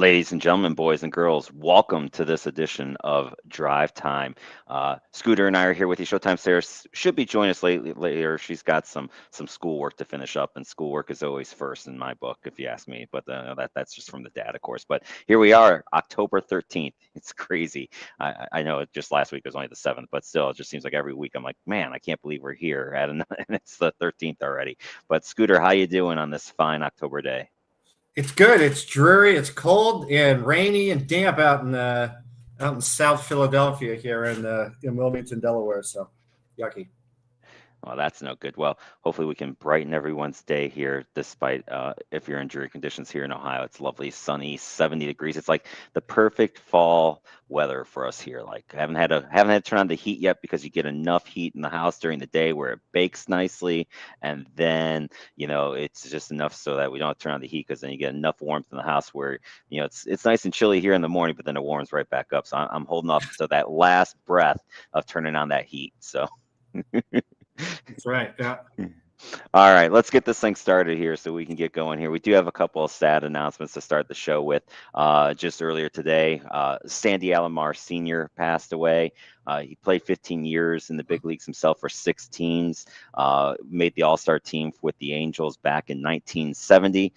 Ladies and gentlemen, boys and girls, welcome to this edition of Drive Time. Scooter and I are here with you. Showtime Sarah should be joining us later. She's got some schoolwork to finish up, and schoolwork is always first in my book, if you ask me. But that's just from the dad, of course. But here we are, October 13th. It's crazy. I know it just last week was only the 7th, but still, it just seems like every week I'm like, man, I can't believe we're here and it's the 13th already. But Scooter, how you doing on this fine October day? It's good. It's dreary. It's cold and rainy and damp out in South Philadelphia here in Wilmington, Delaware. So yucky. Well, that's no good. Well, hopefully we can brighten everyone's day here, despite if you're in dreary conditions here in Ohio. It's lovely, sunny, 70 degrees. It's like the perfect fall weather for us here. Like haven't had to turn on the heat yet because you get enough heat in the house during the day where it bakes nicely, and then it's just enough so that we don't have to turn on the heat because then you get enough warmth in the house where it's nice and chilly here in the morning, but then it warms right back up. So I'm holding off to that last breath of turning on that heat. So. That's right. Yeah. All right, let's get this thing started here so we can get going here. We do have a couple of sad announcements to start the show with. Just earlier today, Sandy Alomar Sr. passed away. He played 15 years in the big leagues himself for 6 teams, made the All-Star team with the Angels back in 1970,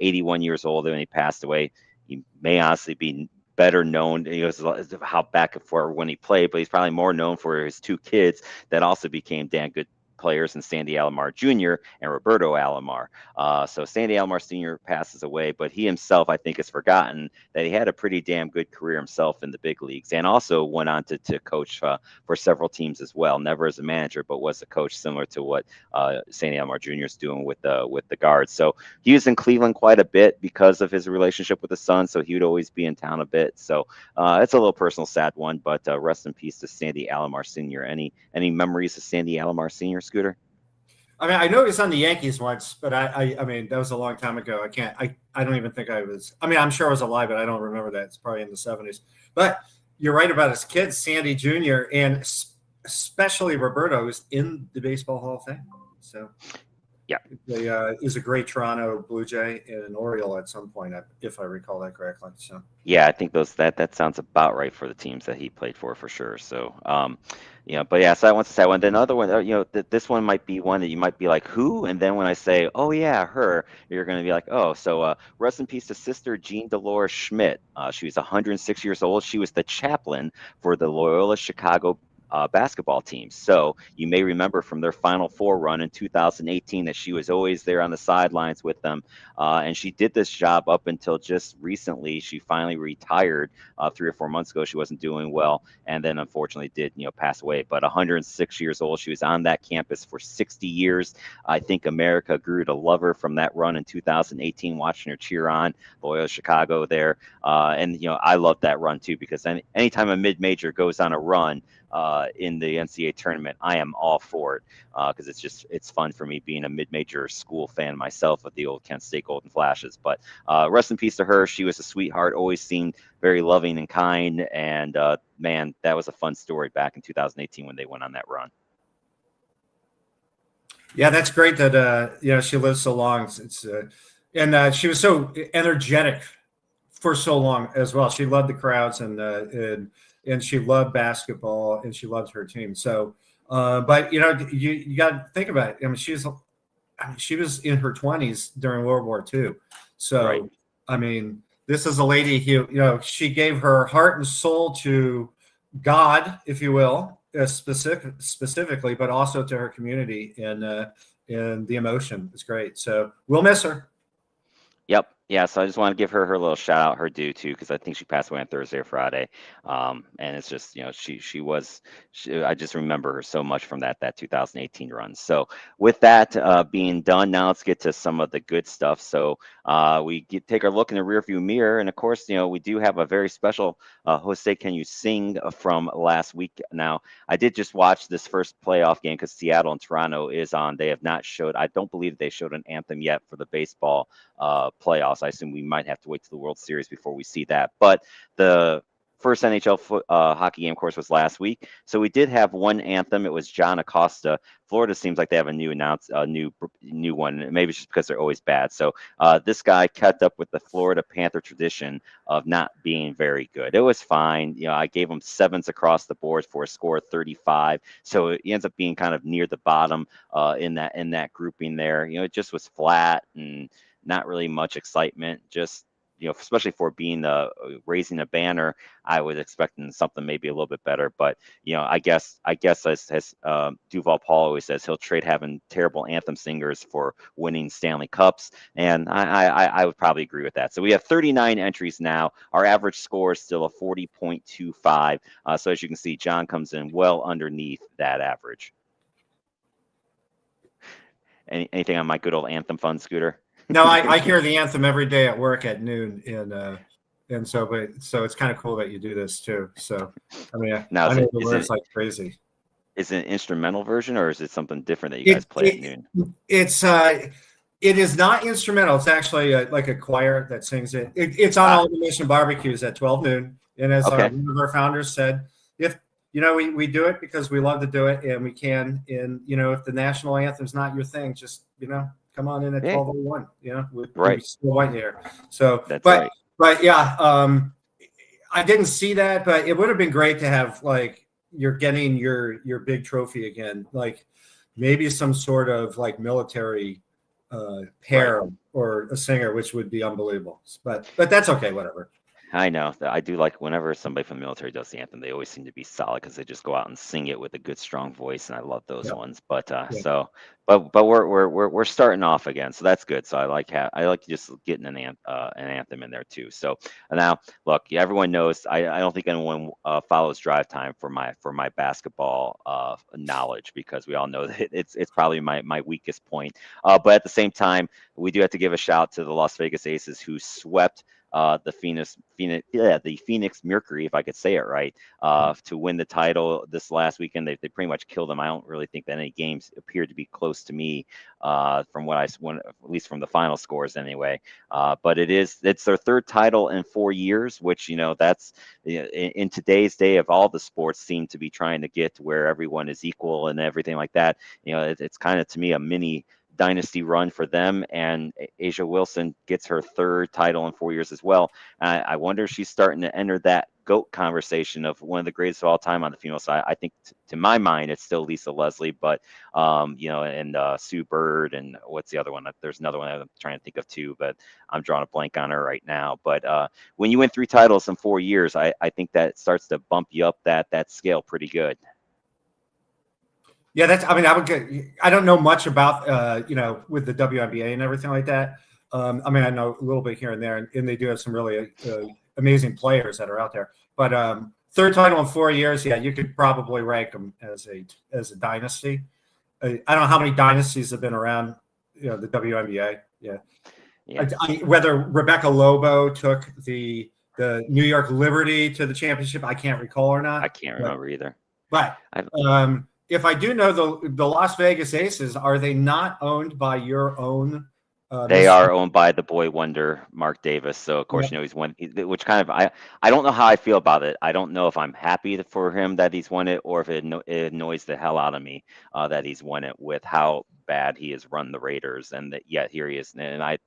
81 years old when he passed away. He may honestly be better known, how back and forth when he played, but he's probably more known for his 2 kids that also became damn good players in Sandy Alomar Jr. and Roberto Alomar. So Sandy Alomar Sr. passes away, but he himself, I think, has forgotten that he had a pretty damn good career himself in the big leagues, and also went on to coach for several teams as well. Never as a manager, but was a coach, similar to what Sandy Alomar Jr. is doing with the Guards. So he was in Cleveland quite a bit because of his relationship with the son. So he would always be in town a bit. So it's a little personal, sad one. But rest in peace to Sandy Alomar Sr. Any memories of Sandy Alomar Sr., Scooter? I mean, I know he was on the Yankees once, but I mean, that was a long time ago. I don't even think I was. I mean, I'm sure I was alive, but I don't remember that. It's probably in the 70s. But you're right about his kids, Sandy Jr. and especially Roberto, is in the Baseball Hall of Fame. So Yeah. He is a great Toronto Blue Jay and an Oriole at some point, if I recall that correctly. So Yeah, I think that sounds about right for the teams that he played for sure. So, but yeah, so that one's a sad one. Then another one, this one might be one that you might be like, who? And then when I say, oh yeah, her, you're going to be like, oh, so rest in peace to Sister Jean Dolores Schmidt. She was 106 years old. She was the chaplain for the Loyola Chicago basketball teams. So you may remember from their Final Four run in 2018 that she was always there on the sidelines with them. And she did this job up until just recently. She finally retired 3 or 4 months ago. She wasn't doing well, and then unfortunately did pass away. But 106 years old, she was on that campus for 60 years. I think America grew to love her from that run in 2018, watching her cheer on Loyola Chicago there. And I love that run too, because anytime a mid-major goes on a run in the NCAA tournament, I am all for it, because it's fun for me being a mid-major school fan myself of the old Kent State Golden Flashes. But rest in peace to her. She was a sweetheart, always seemed very loving and kind, and man, that was a fun story back in 2018 when they went on that run. Yeah, that's great that she lived so long. And she was so energetic for so long as well. She loved the crowds and she loved basketball and she loved her team. So, but you got to think about it. I mean, she was in her 20s during World War II. So, Right. I mean, this is a lady who, she gave her heart and soul to God, if you will, specifically, but also to her community, and the emotion is great. So we'll miss her. Yep. Yeah. So I just want to give her her little shout out, her due too, because I think she passed away on Thursday or Friday. And it's just, I just remember her so much from that 2018 run. So with that being done, now let's get to some of the good stuff. So take our look in the rearview mirror, and of course, we do have a very special Jose Can You Sing from last week. Now, I did just watch this first playoff game because Seattle and Toronto is on. They have not showed. I don't believe they showed an anthem yet for the baseball playoffs. I assume we might have to wait to the World Series before we see that. But the first NHL hockey game, of course, was last week. So we did have one anthem. It was John Acosta. Florida seems like they have a new one. Maybe it's just because they're always bad. So this guy kept up with the Florida Panther tradition of not being very good. It was fine. I gave him 7s across the board for a score of 35. So he ends up being kind of near the bottom in that grouping there. It just was flat and not really much excitement. Just especially for being raising a banner, I was expecting something maybe a little bit better. But I guess as Duval Paul always says, he'll trade having terrible anthem singers for winning Stanley Cups, and I would probably agree with that. So we have 39 entries now. Our average score is still a 40.25. So as you can see, John comes in well underneath that average. Anything on my good old anthem fund, Scooter? No, I hear the anthem every day at work at noon, and so it's kind of cool that you do this too. So I mean, now, I know the words like crazy. Is it an instrumental version, or is it something different that you guys play at noon? It is not instrumental. It's actually like a choir that sings it. It's on all the Mission barbecues at 12 noon. And as one of our founders said, if we do it because we love to do it, and we can. And if the national anthem's not your thing, just come on in at 12:01. We're still white here. So, that's right. But yeah, I didn't see that, but it would have been great to have like you're getting your big trophy again, like maybe some sort of like military pair or a singer, which would be unbelievable. But that's okay, whatever. I know. I do like whenever somebody from the military does the anthem, they always seem to be solid because they just go out and sing it with a good, strong voice, and I love those ones. But but we're starting off again, so that's good. So I like just getting an anthem in there too. So now, look, everyone knows I don't think anyone follows Drive Time for my basketball knowledge, because we all know that it's probably my weakest point. But at the same time, we do have to give a shout to the Las Vegas Aces, who swept the Phoenix Mercury, if I could say it right, to win the title this last weekend. They pretty much killed them. I don't really think that any games appeared to be close to me from what at least from the final scores anyway. But it's their third title in 4 years, which that's in today's day of all the sports seem to be trying to get to where everyone is equal and everything like that. It's kind of, to me, a mini dynasty run for them, and A'ja Wilson gets her third title in 4 years as well. I wonder if she's starting to enter that GOAT conversation of one of the greatest of all time on the female side. I think to my mind it's still Lisa Leslie, but and Sue Bird, and what's the other one? There's another one I'm trying to think of too, but I'm drawing a blank on her right now. But when you win 3 titles in 4 years, I think that starts to bump you up that scale pretty good. Yeah, I don't know much about, with the WNBA and everything like that. I know a little bit here and there, and they do have some really amazing players that are out there. But third title in 4 years, yeah, you could probably rank them as a dynasty. I don't know how many dynasties have been around, the WNBA. Yeah. Whether Rebecca Lobo took the New York Liberty to the championship, I can't recall or not. I can't remember either. But if I do know the Las Vegas Aces, are they not owned by your own? They are owned by the boy wonder, Mark Davis. So of course, he's won, which kind of, I don't know how I feel about it. I don't know if I'm happy for him that he's won it, or if it annoys the hell out of me that he's won it with how bad he has run the Raiders, and that yet here he is. And I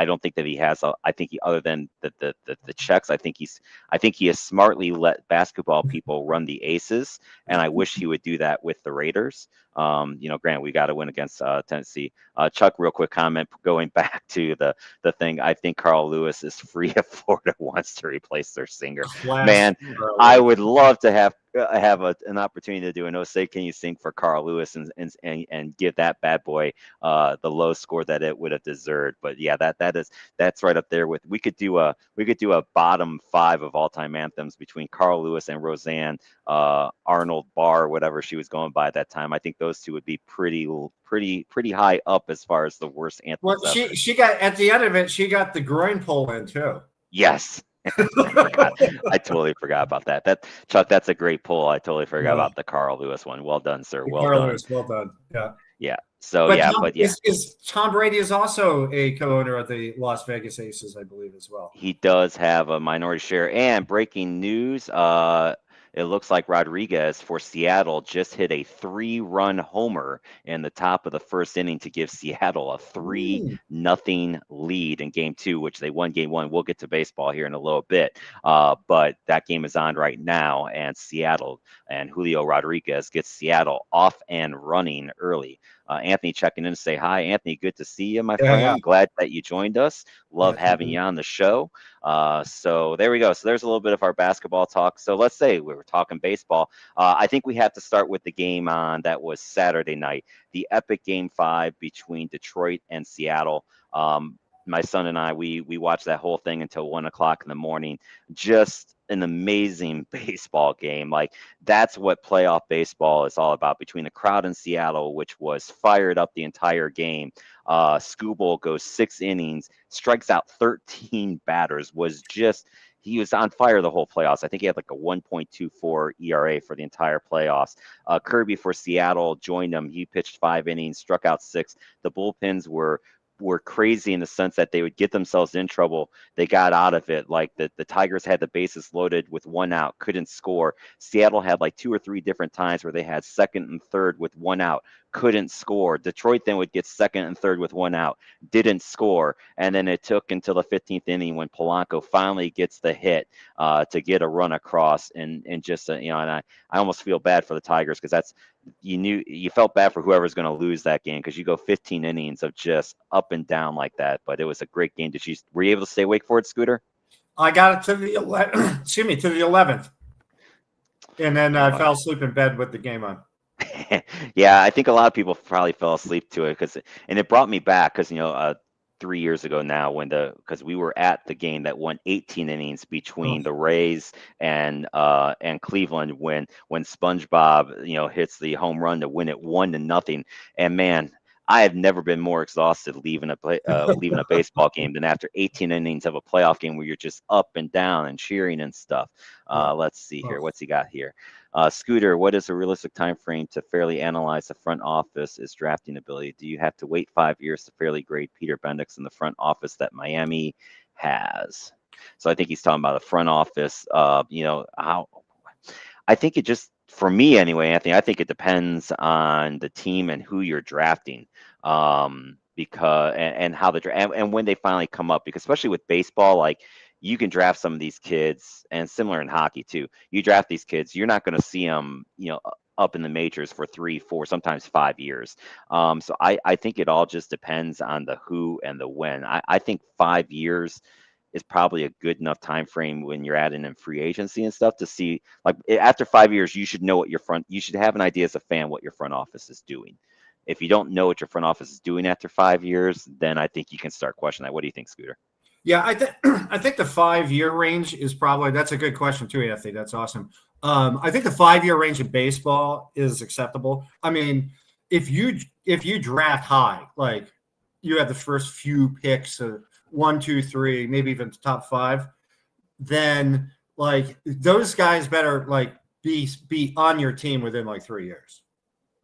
don't think that he has. I think other than the checks, I think he has smartly let basketball people run the Aces, and I wish he would do that with the Raiders. Granted, we got to win against Tennessee. Chuck, real quick comment going back to the thing. I think Carl Lewis is free if Florida wants to replace their singer. Man, I would love to have an opportunity to do an "Say Can You Sing" for Carl Lewis and give that bad boy the low score that it would have deserved. But yeah, that's right up there with, we could do a bottom 5 of all time anthems between Carl Lewis and Roseanne Arnold Barr, whatever she was going by at that time. I think those two would be pretty high up as far as the worst anthems. Well, she got, at the end of it, she got the groin pull in too. Yes. I totally forgot about that. Chuck, that's a great pull. I totally forgot about the Carl Lewis one. Well done, sir. Well done. Well done. Yeah. Yeah. So But yeah, but yeah. is Tom Brady is also a co-owner of the Las Vegas Aces, I believe, as well. He does have a minority share. And breaking news, it looks like Rodriguez for Seattle just hit a 3-run homer in the top of the first inning to give Seattle a 3-0 lead in game 2, which they won game 1. We'll get to baseball here in a little bit. But that game is on right now, and Seattle and Julio Rodriguez gets Seattle off and running early. Anthony checking in to say hi. Anthony, good to see you, my friend. Glad that you joined us. Love having you on the show. So there we go. So there's a little bit of our basketball talk. So let's say we were talking baseball. I think we have to start with the game on that was Saturday night, the epic Game 5 between Detroit and Seattle. My son and I, we watched that whole thing until 1 o'clock in the morning. Just an amazing baseball game. Like, that's what playoff baseball is all about, between the crowd in Seattle, which was fired up the entire game. Skubal goes 6 innings, strikes out 13 batters, he was on fire the whole playoffs. I think he had like a 1.24 ERA for the entire playoffs. Kirby for Seattle joined him. He pitched 5 innings, struck out 6. The bullpens were crazy in the sense that they would get themselves in trouble. They got out of it. Like the Tigers had the bases loaded with 1 out, couldn't score. Seattle had like 2 or 3 different times where they had second and third with 1 out, couldn't score. Detroit then would get second and third with 1 out, didn't score. And then it took until the 15th inning when Polanco finally gets the hit to get a run across. And just, and I almost feel bad for the Tigers, because you felt bad for whoever's going to lose that game, because you go 15 innings of just up and down like that. But it was a great game. Were you able to stay awake for it, Scooter? I got it to the 11th, and then I fell asleep in bed with the game on. Yeah, I think a lot of people probably fell asleep to it, and it brought me back, because 3 years ago now, because we were at the game that won 18 innings between the Rays and Cleveland, when SpongeBob hits the home run to win it 1-0. And man, I have never been more exhausted leaving a baseball game than after 18 innings of a playoff game where you're just up and down and cheering and stuff. Let's see here. What's he got here? Scooter, what is a realistic time frame to fairly analyze the front office's drafting ability? Do you have to wait 5 years to fairly grade Peter Bendix in the front office that Miami has? So I think he's talking about the front office. How I think it just, for me anyway, Anthony, I think it depends on the team and who you're drafting. Because and how and when they finally come up, because especially with baseball, like, you can draft some of these kids, and similar in hockey too. You draft these kids, you're not going to see them, up in the majors for 3, 4, sometimes 5 years. So I think it all just depends on the who and the when. I think 5 years is probably a good enough time frame when you're adding in free agency and stuff to see, like, after 5 years, you should know you should have an idea as a fan what your front office is doing. If you don't know what your front office is doing after 5 years, then I think you can start questioning that. What do you think, Scooter? Yeah, I think the 5-year range is that's a good question too, Anthony. That's awesome. I think the 5-year range in baseball is acceptable. I mean, if you draft high, like you have the first few picks of 1, 2, 3, maybe even the top 5, then like those guys better like be on your team within like 3 years,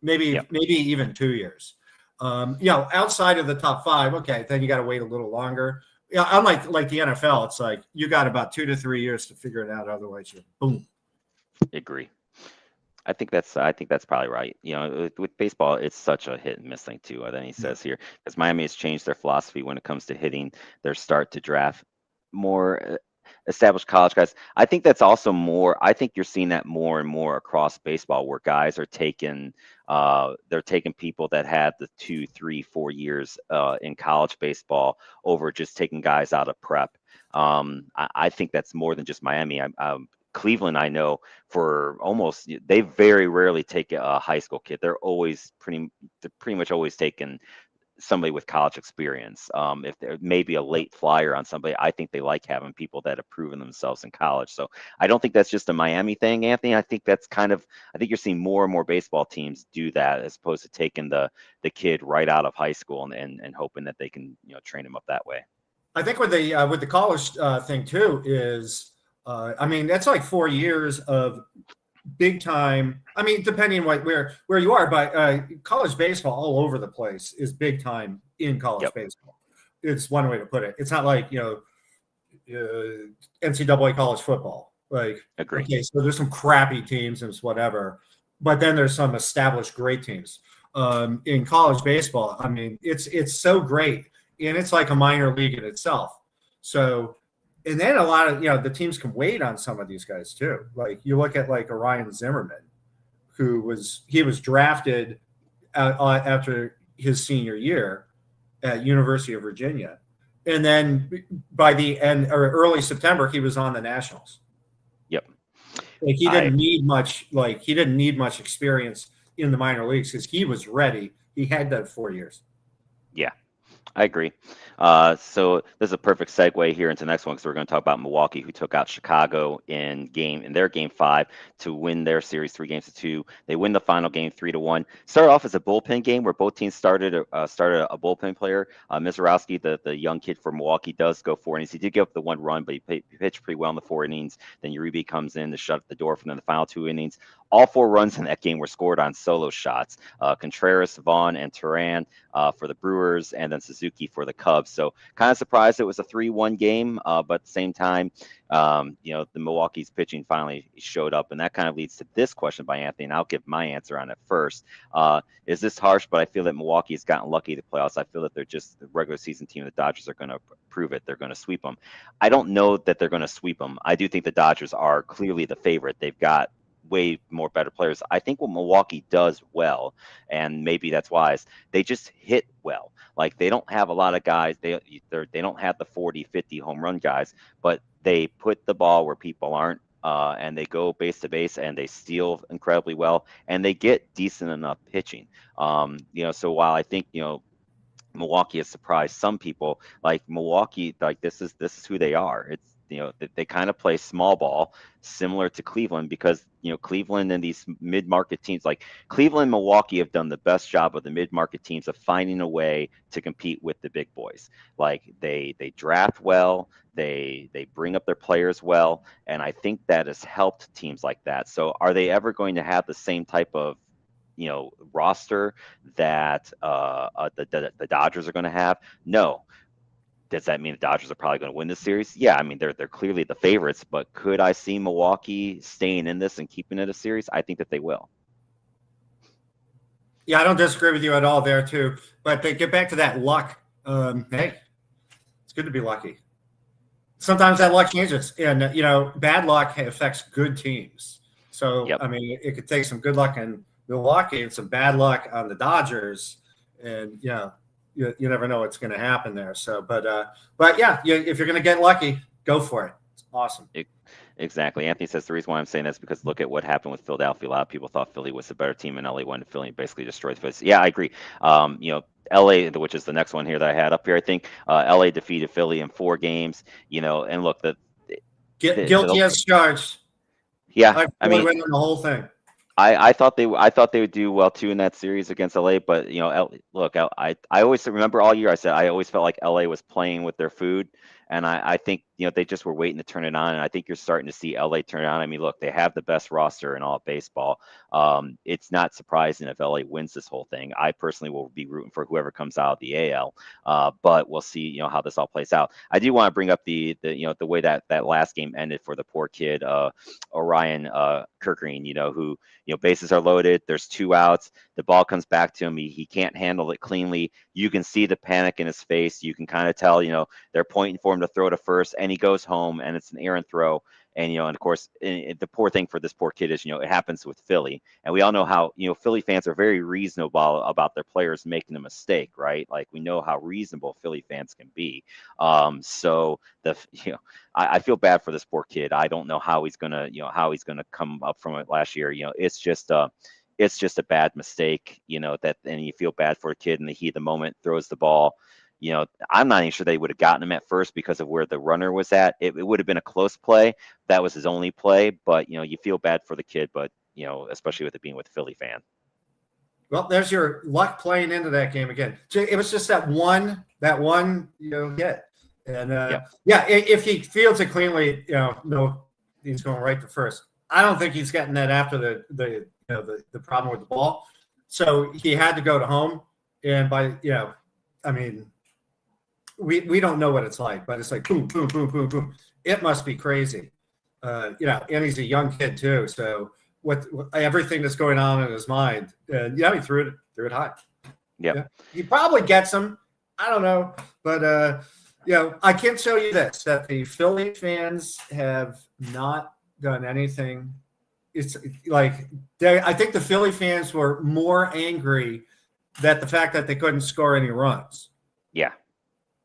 maybe even 2 years. Outside of the top 5, okay, then you got to wait a little longer. Yeah, unlike the NFL, it's like you got about 2 to 3 years to figure it out. Otherwise, you boom. Agree. I think that's probably right. With baseball, it's such a hit and miss thing too. Then he says here, because Miami has changed their philosophy when it comes to hitting. Their start to draft more established college guys. I think that's also more. I think you're seeing that more and more across baseball, where guys are taking they're taking people that had the 2, 3, 4 years in college baseball over just taking guys out of prep. I think that's more than just Miami. Cleveland, I know, they very rarely take a high school kid. They're pretty much always taking somebody with college experience. If they're maybe a late flyer on somebody, I think they like having people that have proven themselves in college. So I don't think that's just a Miami thing, Anthony. I think you're seeing more and more baseball teams do that, as opposed to taking the kid right out of high school and hoping that they can train him up that way. I think with the college thing too is, I mean, that's like 4 years of big time. I mean, depending on where you are, but college baseball all over the place is big time in college Yep, baseball. It's one way to put it. It's not like NCAA college football. Like, agree. okay, so there's some crappy teams and it's whatever, but then there's some established great teams. In college baseball, I mean, it's so great, and it's like a minor league in itself. So, and then a lot of the teams can wait on some of these guys too. Like you look at like Orion Zimmerman, he was drafted after his senior year at University of Virginia, and then by the end or early September, he was on the Nationals. Yep. Like he didn't need much. Like he didn't need much experience in the minor leagues because he was ready. He had that 4 years. Yeah, I agree. So this is a perfect segue here into the next one because we're going to talk about Milwaukee, who took out Chicago in their game 5 to win their series 3-2. They win the final game 3-1. Started off as a bullpen game where both teams started a bullpen player. Mizorowski, the young kid for Milwaukee, does go 4 innings. He did give up the 1 run, but he pitched pretty well in the 4 innings. Then Uribe comes in to shut the door for them in the final 2 innings. All 4 runs in that game were scored on solo shots. Contreras, Vaughn, and Turan for the Brewers, and then Suzuki for the Cubs. So kind of surprised it was a 3-1 game, but at the same time, the Milwaukee's pitching finally showed up, and that kind of leads to this question by Anthony, and I'll give my answer on it first. Is this harsh? But I feel that Milwaukee has gotten lucky to playoffs. I feel that they're just the regular season team. The Dodgers are going to prove it. They're going to sweep them. I don't know that they're going to sweep them. I do think the Dodgers are clearly the favorite. They've got way more better players. I think what Milwaukee does well, and maybe that's wise, they just hit well. Like they don't have a lot of guys. They don't have the 40, 50 home run guys, but they put the ball where people aren't. And they go base to base and they steal incredibly well and they get decent enough pitching. So while I think, Milwaukee has surprised some people, like Milwaukee, like this is who they are. It's, they kind of play small ball similar to Cleveland because, Cleveland and these mid-market teams like Cleveland and Milwaukee have done the best job of the mid-market teams of finding a way to compete with the big boys. Like they draft well, they bring up their players well, and I think that has helped teams like that. So are they ever going to have the same type of roster that the Dodgers are going to have? No. Does that mean the Dodgers are probably going to win this series? Yeah, I mean they're clearly the favorites, but could I see Milwaukee staying in this and keeping it a series? I think that they will. Yeah, I don't disagree with you at all there too. But they get back to that luck. Hey, it's good to be lucky. Sometimes that luck changes, and bad luck affects good teams. So Yep. I mean, it could take some good luck in Milwaukee and some bad luck on the Dodgers, and you never know what's going to happen there. So, but yeah, if you're going to get lucky, go for it. It's awesome. Exactly. Anthony says the reason why I'm saying this is because look at what happened with Philadelphia. A lot of people thought Philly was a better team, and LA went to Philly and basically destroyed the Phillies. Yeah, I agree. LA, which is the next one here that I had up here, I think LA defeated Philly in 4 games. And look, Guilty as charged. Yeah, I mean, winning the whole thing. I thought they would do well too in that series against LA, but look, I always remember all year I said I always felt like LA was playing with their food, and I think they just were waiting to turn it on, and I think you're starting to see LA turn it on. I mean, look, they have the best roster in all of baseball. It's not surprising if LA wins this whole thing. I personally will be rooting for whoever comes out of the AL, but we'll see how this all plays out. I do want to bring up the way that last game ended for the poor kid Orion Kerkering, who bases are loaded, there's 2 outs, the ball comes back to him, he can't handle it cleanly. You can see the panic in his face. You can kind of tell they're pointing for him to throw to first, and he goes home, and it's an errant throw. And and of course, the poor thing for this poor kid is it happens with Philly, and we all know how Philly fans are very reasonable about their players making a mistake, right? Like we know how reasonable Philly fans can be. So I feel bad for this poor kid. I don't know how he's gonna come up from it last year. It's just a bad mistake. And you feel bad for a kid in the heat of the moment, throws the ball. I'm not even sure they would have gotten him at first because of where the runner was at. It would have been a close play. That was his only play, but you feel bad for the kid, but especially with it being with a Philly fan. Well, there's your luck playing into that game again. It was just that one hit. And yeah, if he fields it cleanly, no, he's going right to first. I don't think he's getting that after the problem with the ball. So he had to go to home, and I mean, we don't know what it's like, but it's like boom, boom, boom, boom, boom. It must be crazy, and he's a young kid too. So what everything that's going on in his mind, he threw it high. Yep. Yeah, he probably gets them. I don't know, but I can tell you this: that the Philly fans have not done anything. It's like I think the Philly fans were more angry that the fact that they couldn't score any runs. Yeah.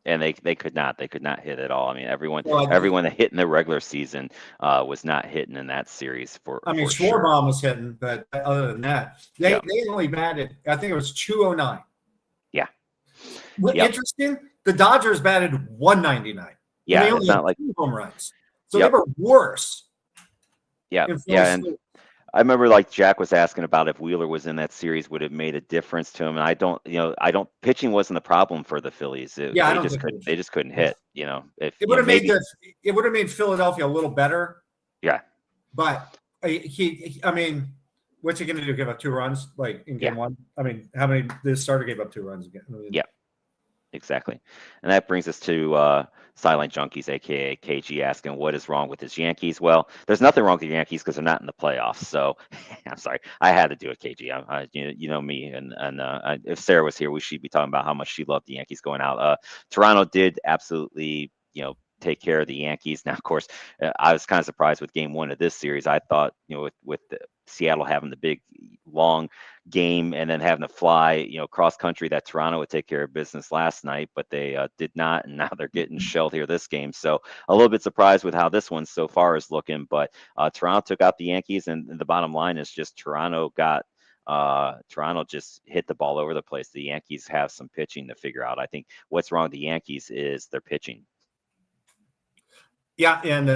And they could not hit at all. I mean, everyone Well, that hit in the regular season was not hitting in that series for sure. Schwarbaum was hitting, but other than that, they only batted. I think it was 209. Yeah. Interesting. The Dodgers batted 199. Yeah, and they only it's not had like 2 home runs, so they were worse. Yeah, and I remember like Jack was asking about if Wheeler was in that series, would it made a difference to him? And I don't. Pitching wasn't the problem for the Phillies. They just couldn't hit. If it would have made Philadelphia a little better. Yeah, but I mean, what's he going to do? Give up 2 runs like in game one? I mean, how many? The starter gave up 2 runs again. Yeah, exactly. And that brings us to Silent Junkies, aka KG, asking what is wrong with his Yankees. Well, there's nothing wrong with the Yankees because they're not in the playoffs. So I'm sorry, I had to do it, KG. You know me, and if Sarah was here, she'd be talking about how much she loved the Yankees going out. Toronto did absolutely, take care of the Yankees. Now, of course, I was kind of surprised with game 1 of this series. I thought, with Seattle having the big long game and then having to fly, cross country, that Toronto would take care of business last night, but they did not, and now they're getting shelled here this game. So a little bit surprised with how this one so far is looking, but Toronto took out the Yankees, and the bottom line is just Toronto just hit the ball over the place. The Yankees have some pitching to figure out. I think what's wrong with the Yankees is their pitching. Yeah, and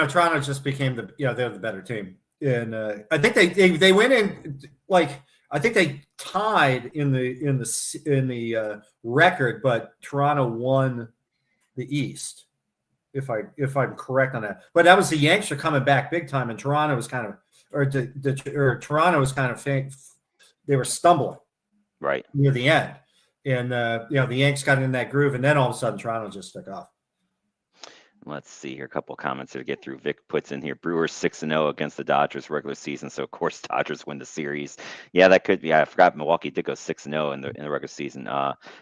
Toronto just became they're the better team, and I think they went in like I think they tied in the record, but Toronto won the East, if I'm correct on that. But that was the Yanks are coming back big time, and Toronto was kind of Toronto was kind of they were stumbling right near the end, and the Yanks got in that groove, and then all of a sudden Toronto just took off. Let's see here. A couple of comments to get through. Vic puts in here, Brewers 6-0 against the Dodgers regular season. So, of course, Dodgers win the series. Yeah, that could be. I forgot Milwaukee did go 6-0 in the regular season.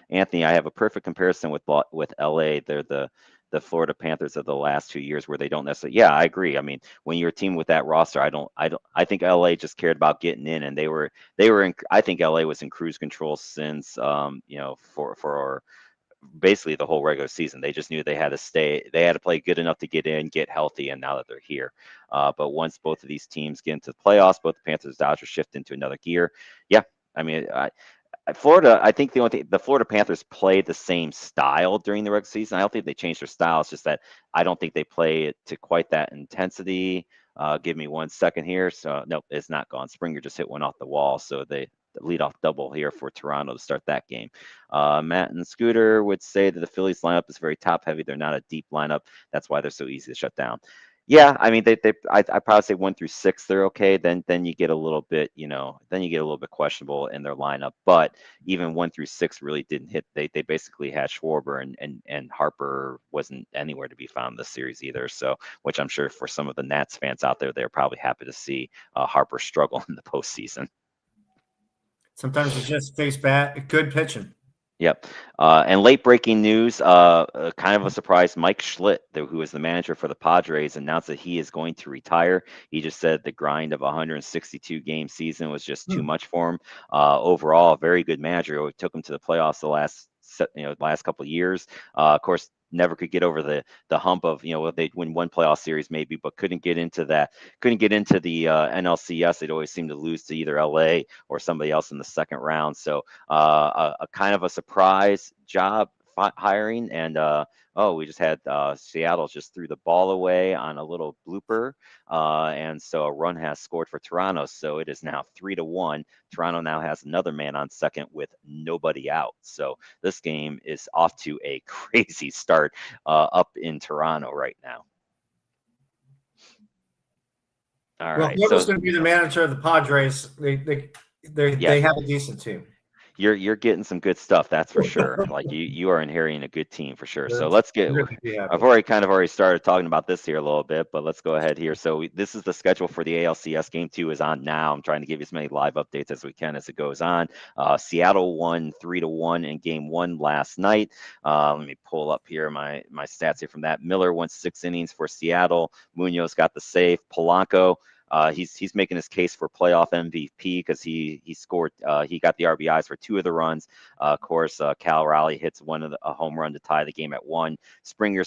Anthony, I have a perfect comparison with LA. They're the Florida Panthers of the last 2 years where they don't necessarily. Yeah, I agree. I mean, when you're a team with that roster, I think LA just cared about getting in, and they were in. I think LA was in cruise control since for basically the whole regular season. They just knew they had to play good enough to get in, get healthy, and now that they're here. But once both of these teams get into the playoffs, both the Panthers and Dodgers shift into another gear. Yeah, I mean, Florida, I think the Florida Panthers played the same style during the regular season. I don't think they changed their style. It's just that I don't think they play it to quite that intensity. Give me 1 second here. So, nope, it's not gone. Springer just hit one off the wall. So the leadoff double here for Toronto to start that game. Matt and Scooter would say that the Phillies lineup is very top heavy. They're not a deep lineup. That's why they're so easy to shut down. Yeah, I mean, I probably say 1 through 6, they're okay. Then you get a little bit, questionable in their lineup. But even 1 through 6 really didn't hit. They basically had Schwarber and Harper wasn't anywhere to be found this series either. So, which I'm sure for some of the Nats fans out there, they're probably happy to see Harper struggle in the postseason. Sometimes it's just face good pitching. Yep. And late breaking news, kind of a surprise. Mike Schlitt, who is the manager for the Padres, announced that he is going to retire. He just said the grind of a 162 game season was just too much for him. Overall, a very good manager. It took him to the playoffs the last couple of years. Of course, never could get over the hump of they'd win one playoff series maybe, but couldn't get into the NLCS. They'd always seem to lose to either LA or somebody else in the second round. So a kind of a surprise job hiring, and we just had Seattle just threw the ball away on a little blooper, and so a run has scored for Toronto. So it is now 3-1. Toronto now has another man on second with nobody out. So this game is off to a crazy start up in Toronto right now. All Well, right. whoever's So going to be the manager of the Padres, yeah, they have a decent team. you're getting some good stuff, that's for sure. Like you are inheriting a good team for sure. So They're let's get. going to be I've happy. already started talking about this here a little bit, but let's go ahead here. So this is the schedule for the ALCS. Game 2 is on now. I'm trying to give you as many live updates as we can as it goes on. Seattle won 3-1 in Game 1 last night. Let me pull up here my stats here from that. Miller went 6 innings for Seattle. Munoz got the save. Polanco. He's making his case for playoff MVP because he scored. He got the RBIs for 2 of the runs. Of course, Cal Raleigh hits a home run to tie the game at 1. Springer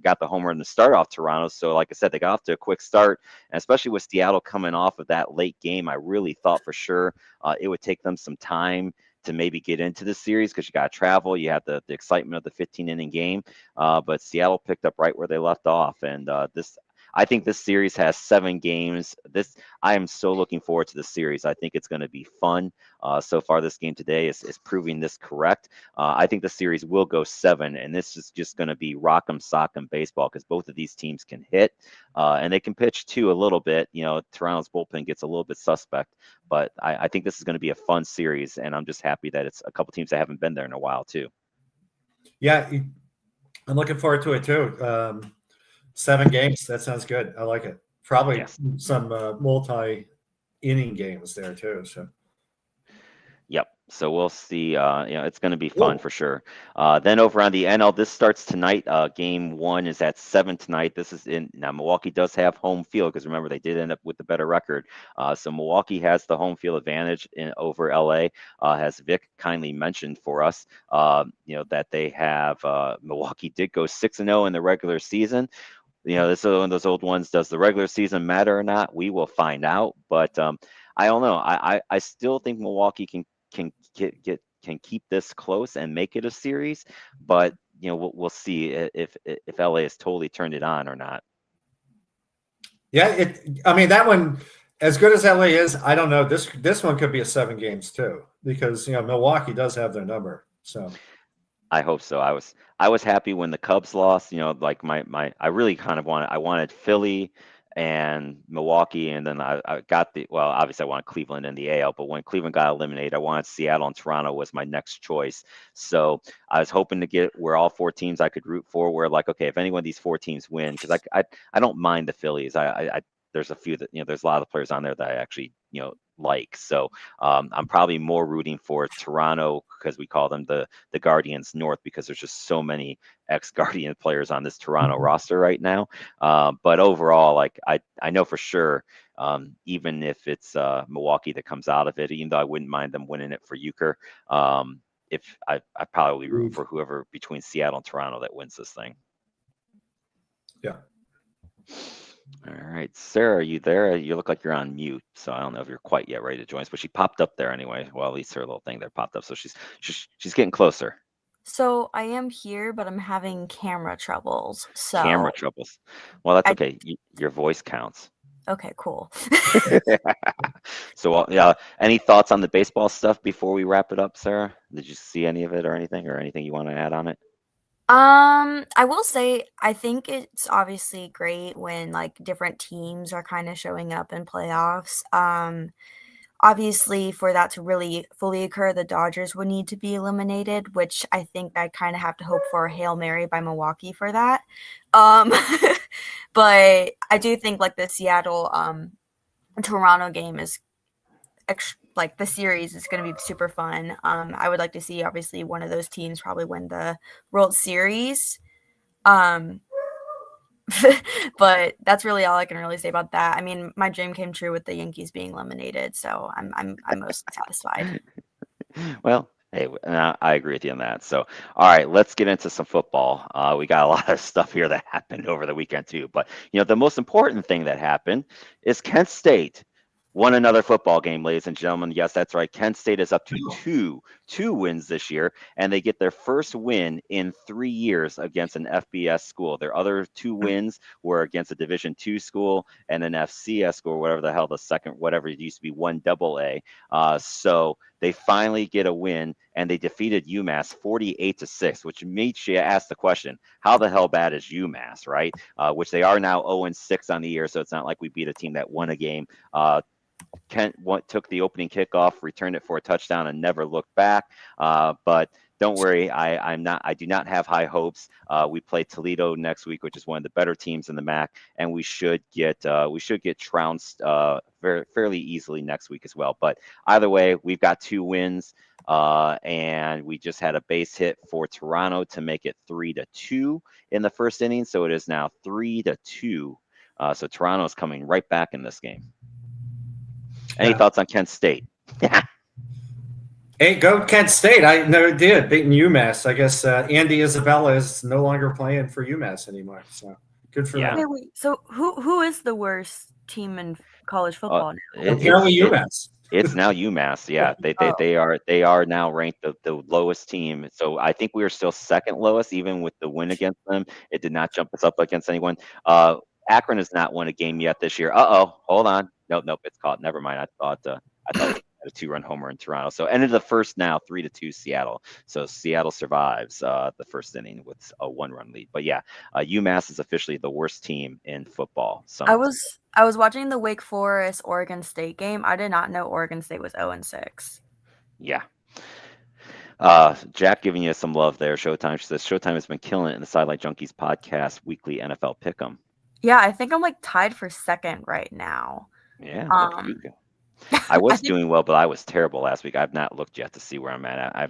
got the home run to start off Toronto. So, like I said, they got off to a quick start, and especially with Seattle coming off of that late game, I really thought for sure it would take them some time to maybe get into the series because you got to travel. You have the excitement of the 15-inning game, but Seattle picked up right where they left off, and I think this series has 7 games. I am so looking forward to the series. I think it's going to be fun. So far, this game today is proving this correct. I think the series will go 7, and this is just going to be rock'em sock'em baseball because both of these teams can hit and they can pitch too a little bit. Toronto's bullpen gets a little bit suspect, but I think this is going to be a fun series, and I'm just happy that it's a couple teams that haven't been there in a while too. Yeah, I'm looking forward to it too. 7 games. That sounds good. I like it. Probably Yes. some multi-inning games there too. So. Yep. So we'll see. It's going to be fun for sure. Then over on the NL, this starts tonight. Game 1 is at 7 tonight. This is now Milwaukee does have home field because remember they did end up with the better record. So Milwaukee has the home field advantage over LA. As Vic kindly mentioned for us, that they have Milwaukee did go 6-0 in the regular season. This is one of those old ones. Does the regular season matter or not? We will find out. But I don't know. I still think Milwaukee can keep this close and make it a series. But we'll see if LA has totally turned it on or not. Yeah, I mean that one, as good as LA is, I don't know. This one could be a 7 games too because Milwaukee does have their number. So. I hope so. I was happy when the Cubs lost. Like I really kind of wanted Philly and Milwaukee, and then I got obviously I wanted Cleveland in the AL, but when Cleveland got eliminated, I wanted Seattle and Toronto was my next choice. So I was hoping to get where all 4 teams I could root for were like, okay, if any one of these 4 teams win, because I don't mind the Phillies. There's a few that there's a lot of players on there that I actually like. So I'm probably more rooting for Toronto because we call them the Guardians North because there's just so many ex-Guardian players on this Toronto roster right now. But overall, like I know for sure, even if it's Milwaukee that comes out of it, even though I wouldn't mind them winning it for Euchre, if I probably root for whoever between Seattle and Toronto that wins this thing. Yeah. All right, Sarah, are you there? You look like you're on mute, so I don't know if you're quite yet ready to join us, but she popped up there anyway. Well, at least her little thing there popped up, so she's getting closer. So I am here, but I'm having camera troubles. Camera troubles. Well, that's okay. Your voice counts. Okay, cool. So, any thoughts on the baseball stuff before we wrap it up, Sarah? Did you see any of it or anything you want to add on it? I will say I think it's obviously great when like different teams are kind of showing up in playoffs. Obviously for that to really fully occur, the Dodgers would need to be eliminated, which I think I kind of have to hope for a Hail Mary by Milwaukee for that. But I do think like the Seattle Toronto game is like the series is going to be super fun. I would like to see obviously one of those teams probably win the World Series. But that's really all I can really say about that. I mean, my dream came true with the Yankees being eliminated, so I'm most satisfied. Well, hey, I agree with you on that. So, all right, let's get into some football. We got a lot of stuff here that happened over the weekend too. But the most important thing that happened is Kent State won another football game, ladies and gentlemen. Yes, that's right. Kent State is up to two wins this year, and they get their first win in 3 years against an FBS school. Their other 2 wins were against a Division II school and an FCS school, whatever the hell the second, whatever it used to be, 1AA. So They finally get a win, and they defeated UMass 48-6, which makes you ask the question, how the hell bad is UMass, right? Which they are now 0-6 on the year, so it's not like we beat a team that won a game. Kent took the opening kickoff, returned it for a touchdown, and never looked back. But don't worry, I do not have high hopes. We play Toledo next week, which is one of the better teams in the MAC, and we should get trounced fairly easily next week as well. But either way, we've got 2 wins, and we just had a base hit for Toronto to make it 3-2 in the first inning, so it is now 3-2. So Toronto is coming right back in this game. Any thoughts on Kent State? Hey, go Kent State. I never did. Beating UMass. I guess Andy Isabella is no longer playing for UMass anymore. So good for them. Wait. So who is the worst team in college football now? Apparently UMass. It's now UMass. Yeah, they are now ranked the lowest team. So I think we are still second lowest, even with the win against them. It did not jump us up against anyone. Akron has not won a game yet this year. Hold on. Nope, it's caught. Never mind. I thought it had a 2-run homer in Toronto. So ended the first now 3-2 Seattle. So Seattle survives the first inning with a 1-run lead. But yeah, UMass is officially the worst team in football. I was watching the Wake Forest Oregon State game. I did not know Oregon State was 0-6. Yeah. Jack giving you some love there. Showtime. She says Showtime has been killing it in the Sidelight Junkies podcast weekly NFL pick'em. Yeah, I think I'm like tied for second right now. Yeah. I was doing well, but I was terrible last week. I've not looked yet to see where I'm at. I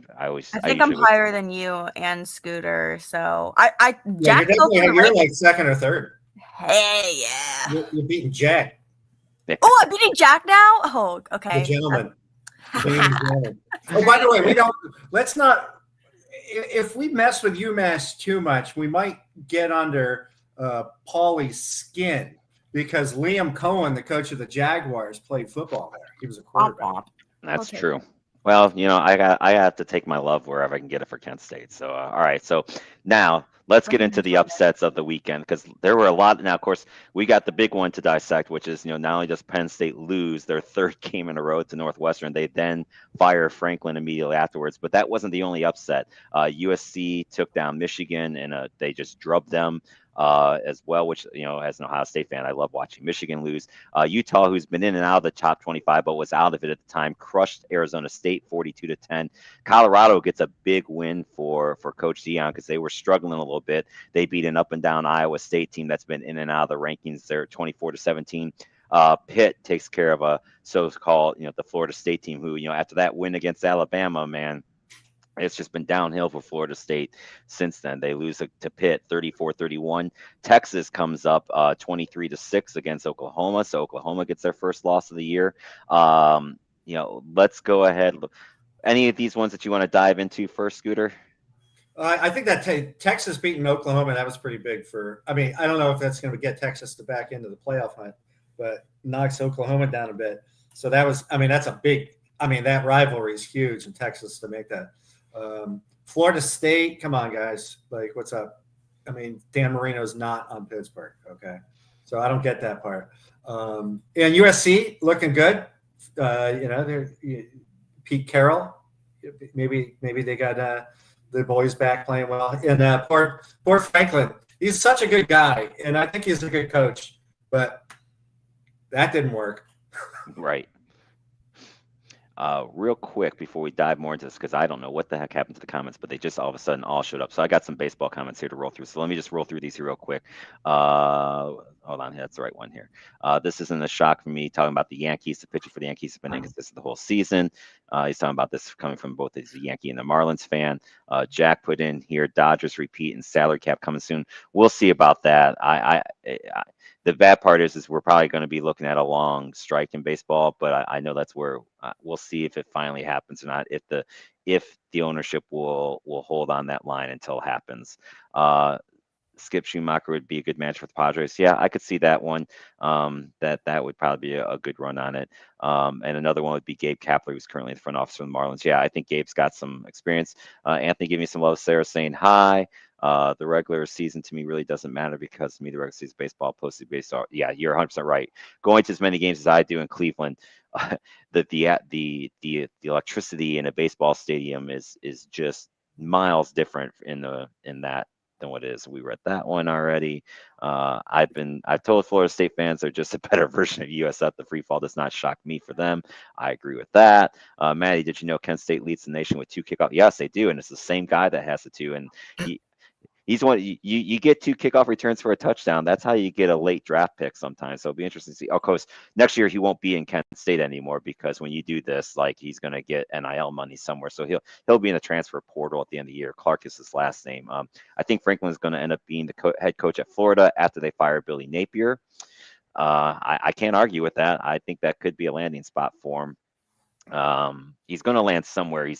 think I'm higher than you and Scooter. So Jack, you're like second or third. Hey, yeah. You're beating Jack. Oh, I'm beating Jack now? Oh, okay. The gentleman. Oh, by the way, let's not, if we mess with UMass too much, we might get under Paulie's skin. Because Liam Cohen, the coach of the Jaguars, played football there. He was a quarterback. That's true. Well, I have to take my love wherever I can get it for Kent State. So, all right. So now let's get into the upsets of the weekend, because there were a lot. Now, of course, we got the big one to dissect, which is, not only does Penn State lose their 3rd game in a row to Northwestern, they then fire Franklin immediately afterwards. But that wasn't the only upset. USC took down Michigan, and they just drubbed them. As well, which, as an Ohio State fan, I love watching Michigan lose. Utah, who's been in and out of the top 25, but was out of it at the time, crushed Arizona State 42-10. Colorado gets a big win for Coach Dion, because they were struggling a little bit. They beat an up and down Iowa State team that's been in and out of the rankings. They're 24-17. Pitt takes care of a so-called, the Florida State team, who, after that win against Alabama, man, it's just been downhill for Florida State since then. They lose to Pitt 34-31. Texas comes up 23-6 against Oklahoma. So Oklahoma gets their first loss of the year. Let's go ahead. Any of these ones that you want to dive into first, Scooter? I think that Texas beating Oklahoma, that was pretty big I don't know if that's going to get Texas to back into the playoff hunt, but knocks Oklahoma down a bit. So that's a big, that rivalry is huge in Texas to make that. Florida State, come on, guys. Like, what's up? Dan Marino's not on Pittsburgh, okay? So I don't get that part. And USC looking good. Pete Carroll, maybe they got the boys back playing well. And poor Franklin, he's such a good guy, and I think he's a good coach, but that didn't work. Right. Real quick before we dive more into this, because I don't know what the heck happened to the comments, but they just all of a sudden all showed up. So I got some baseball comments here to roll through. So let me just roll through these here real quick. Hold on, that's the right one here. This isn't a shock for me, talking about the Yankees. The pitcher for the Yankees has been inconsistent the whole season. He's talking about this coming from both the Yankee and the Marlins fan. Jack put in here, Dodgers repeat and salary cap coming soon. We'll see about that. The bad part is we're probably going to be looking at a long strike in baseball, but I know that's where we'll see if it finally happens or not. If the ownership will hold on that line until it happens. Skip Schumacher would be a good match for the Padres. Yeah, I could see that one. That would probably be a good run on it. And another one would be Gabe Kapler, who's currently the front office for the Marlins. Yeah, I think Gabe's got some experience. Anthony, give me some love. Sarah saying hi. The regular season to me really doesn't matter because to me the regular season baseball, postseason baseball. Yeah, you're 100% right. Going to as many games as I do in Cleveland, the electricity in a baseball stadium is just miles different in that than what it is. We read that one already. I've told Florida State fans they're just a better version of USF. The free fall does not shock me for them. I agree with that. Maddie, did you know Kent State leads the nation with 2 kickoff? Yes, they do, and it's the same guy that has the 2. And he's one. You get 2 kickoff returns for a touchdown. That's how you get a late draft pick sometimes. So it'll be interesting to see. Of course, next year he won't be in Kent State anymore because when you do this, like he's going to get NIL money somewhere. So he'll be in the transfer portal at the end of the year. Clark is his last name. I think Franklin's going to end up being the head coach at Florida after they fire Billy Napier. I can't argue with that. I think that could be a landing spot for him. He's going to land somewhere.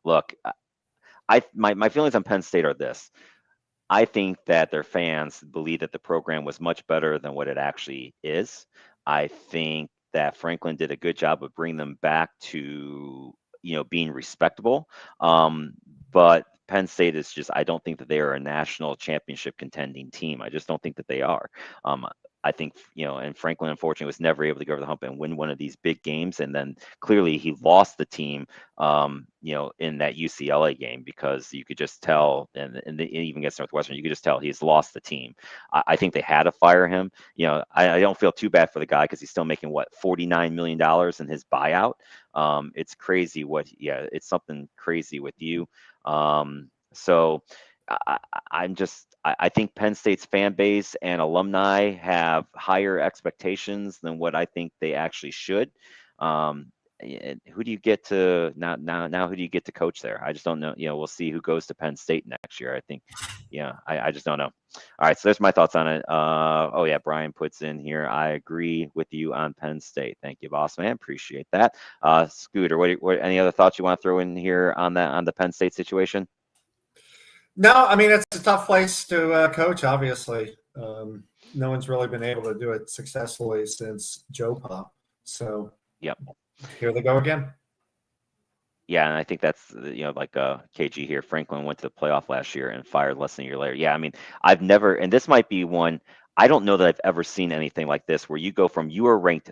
My feelings on Penn State are this. I think that their fans believe that the program was much better than what it actually is. I think that Franklin did a good job of bringing them back to, being respectable. But Penn State is I don't think that they are a national championship contending team. I just don't think that they are. I think, and Franklin, unfortunately, was never able to go over the hump and win one of these big games. And then clearly he lost the team, in that UCLA game because you could just tell, and even against Northwestern, you could just tell he's lost the team. I think they had to fire him. I don't feel too bad for the guy because he's still making, $49 million in his buyout. It's crazy it's something crazy with you. So I think Penn State's fan base and alumni have higher expectations than what I think they actually should. Who do you get to now? Who do you get to coach there? I just don't know. We'll see who goes to Penn State next year. I think, I just don't know. All right, so there's my thoughts on it. Oh yeah, Brian puts in here. I agree with you on Penn State. Thank you, boss man. Appreciate that. Scooter, what any other thoughts you want to throw in here on the Penn State situation? No, I mean, it's a tough place to coach, obviously. No one's really been able to do it successfully since Joe Pop. So, yep. Here they go again. Yeah, and I think that's, like KG here. Franklin went to the playoff last year and fired less than a year later. Yeah, I mean, I've never, and this might be one, I don't know that I've ever seen anything like this where you go from, they were ranked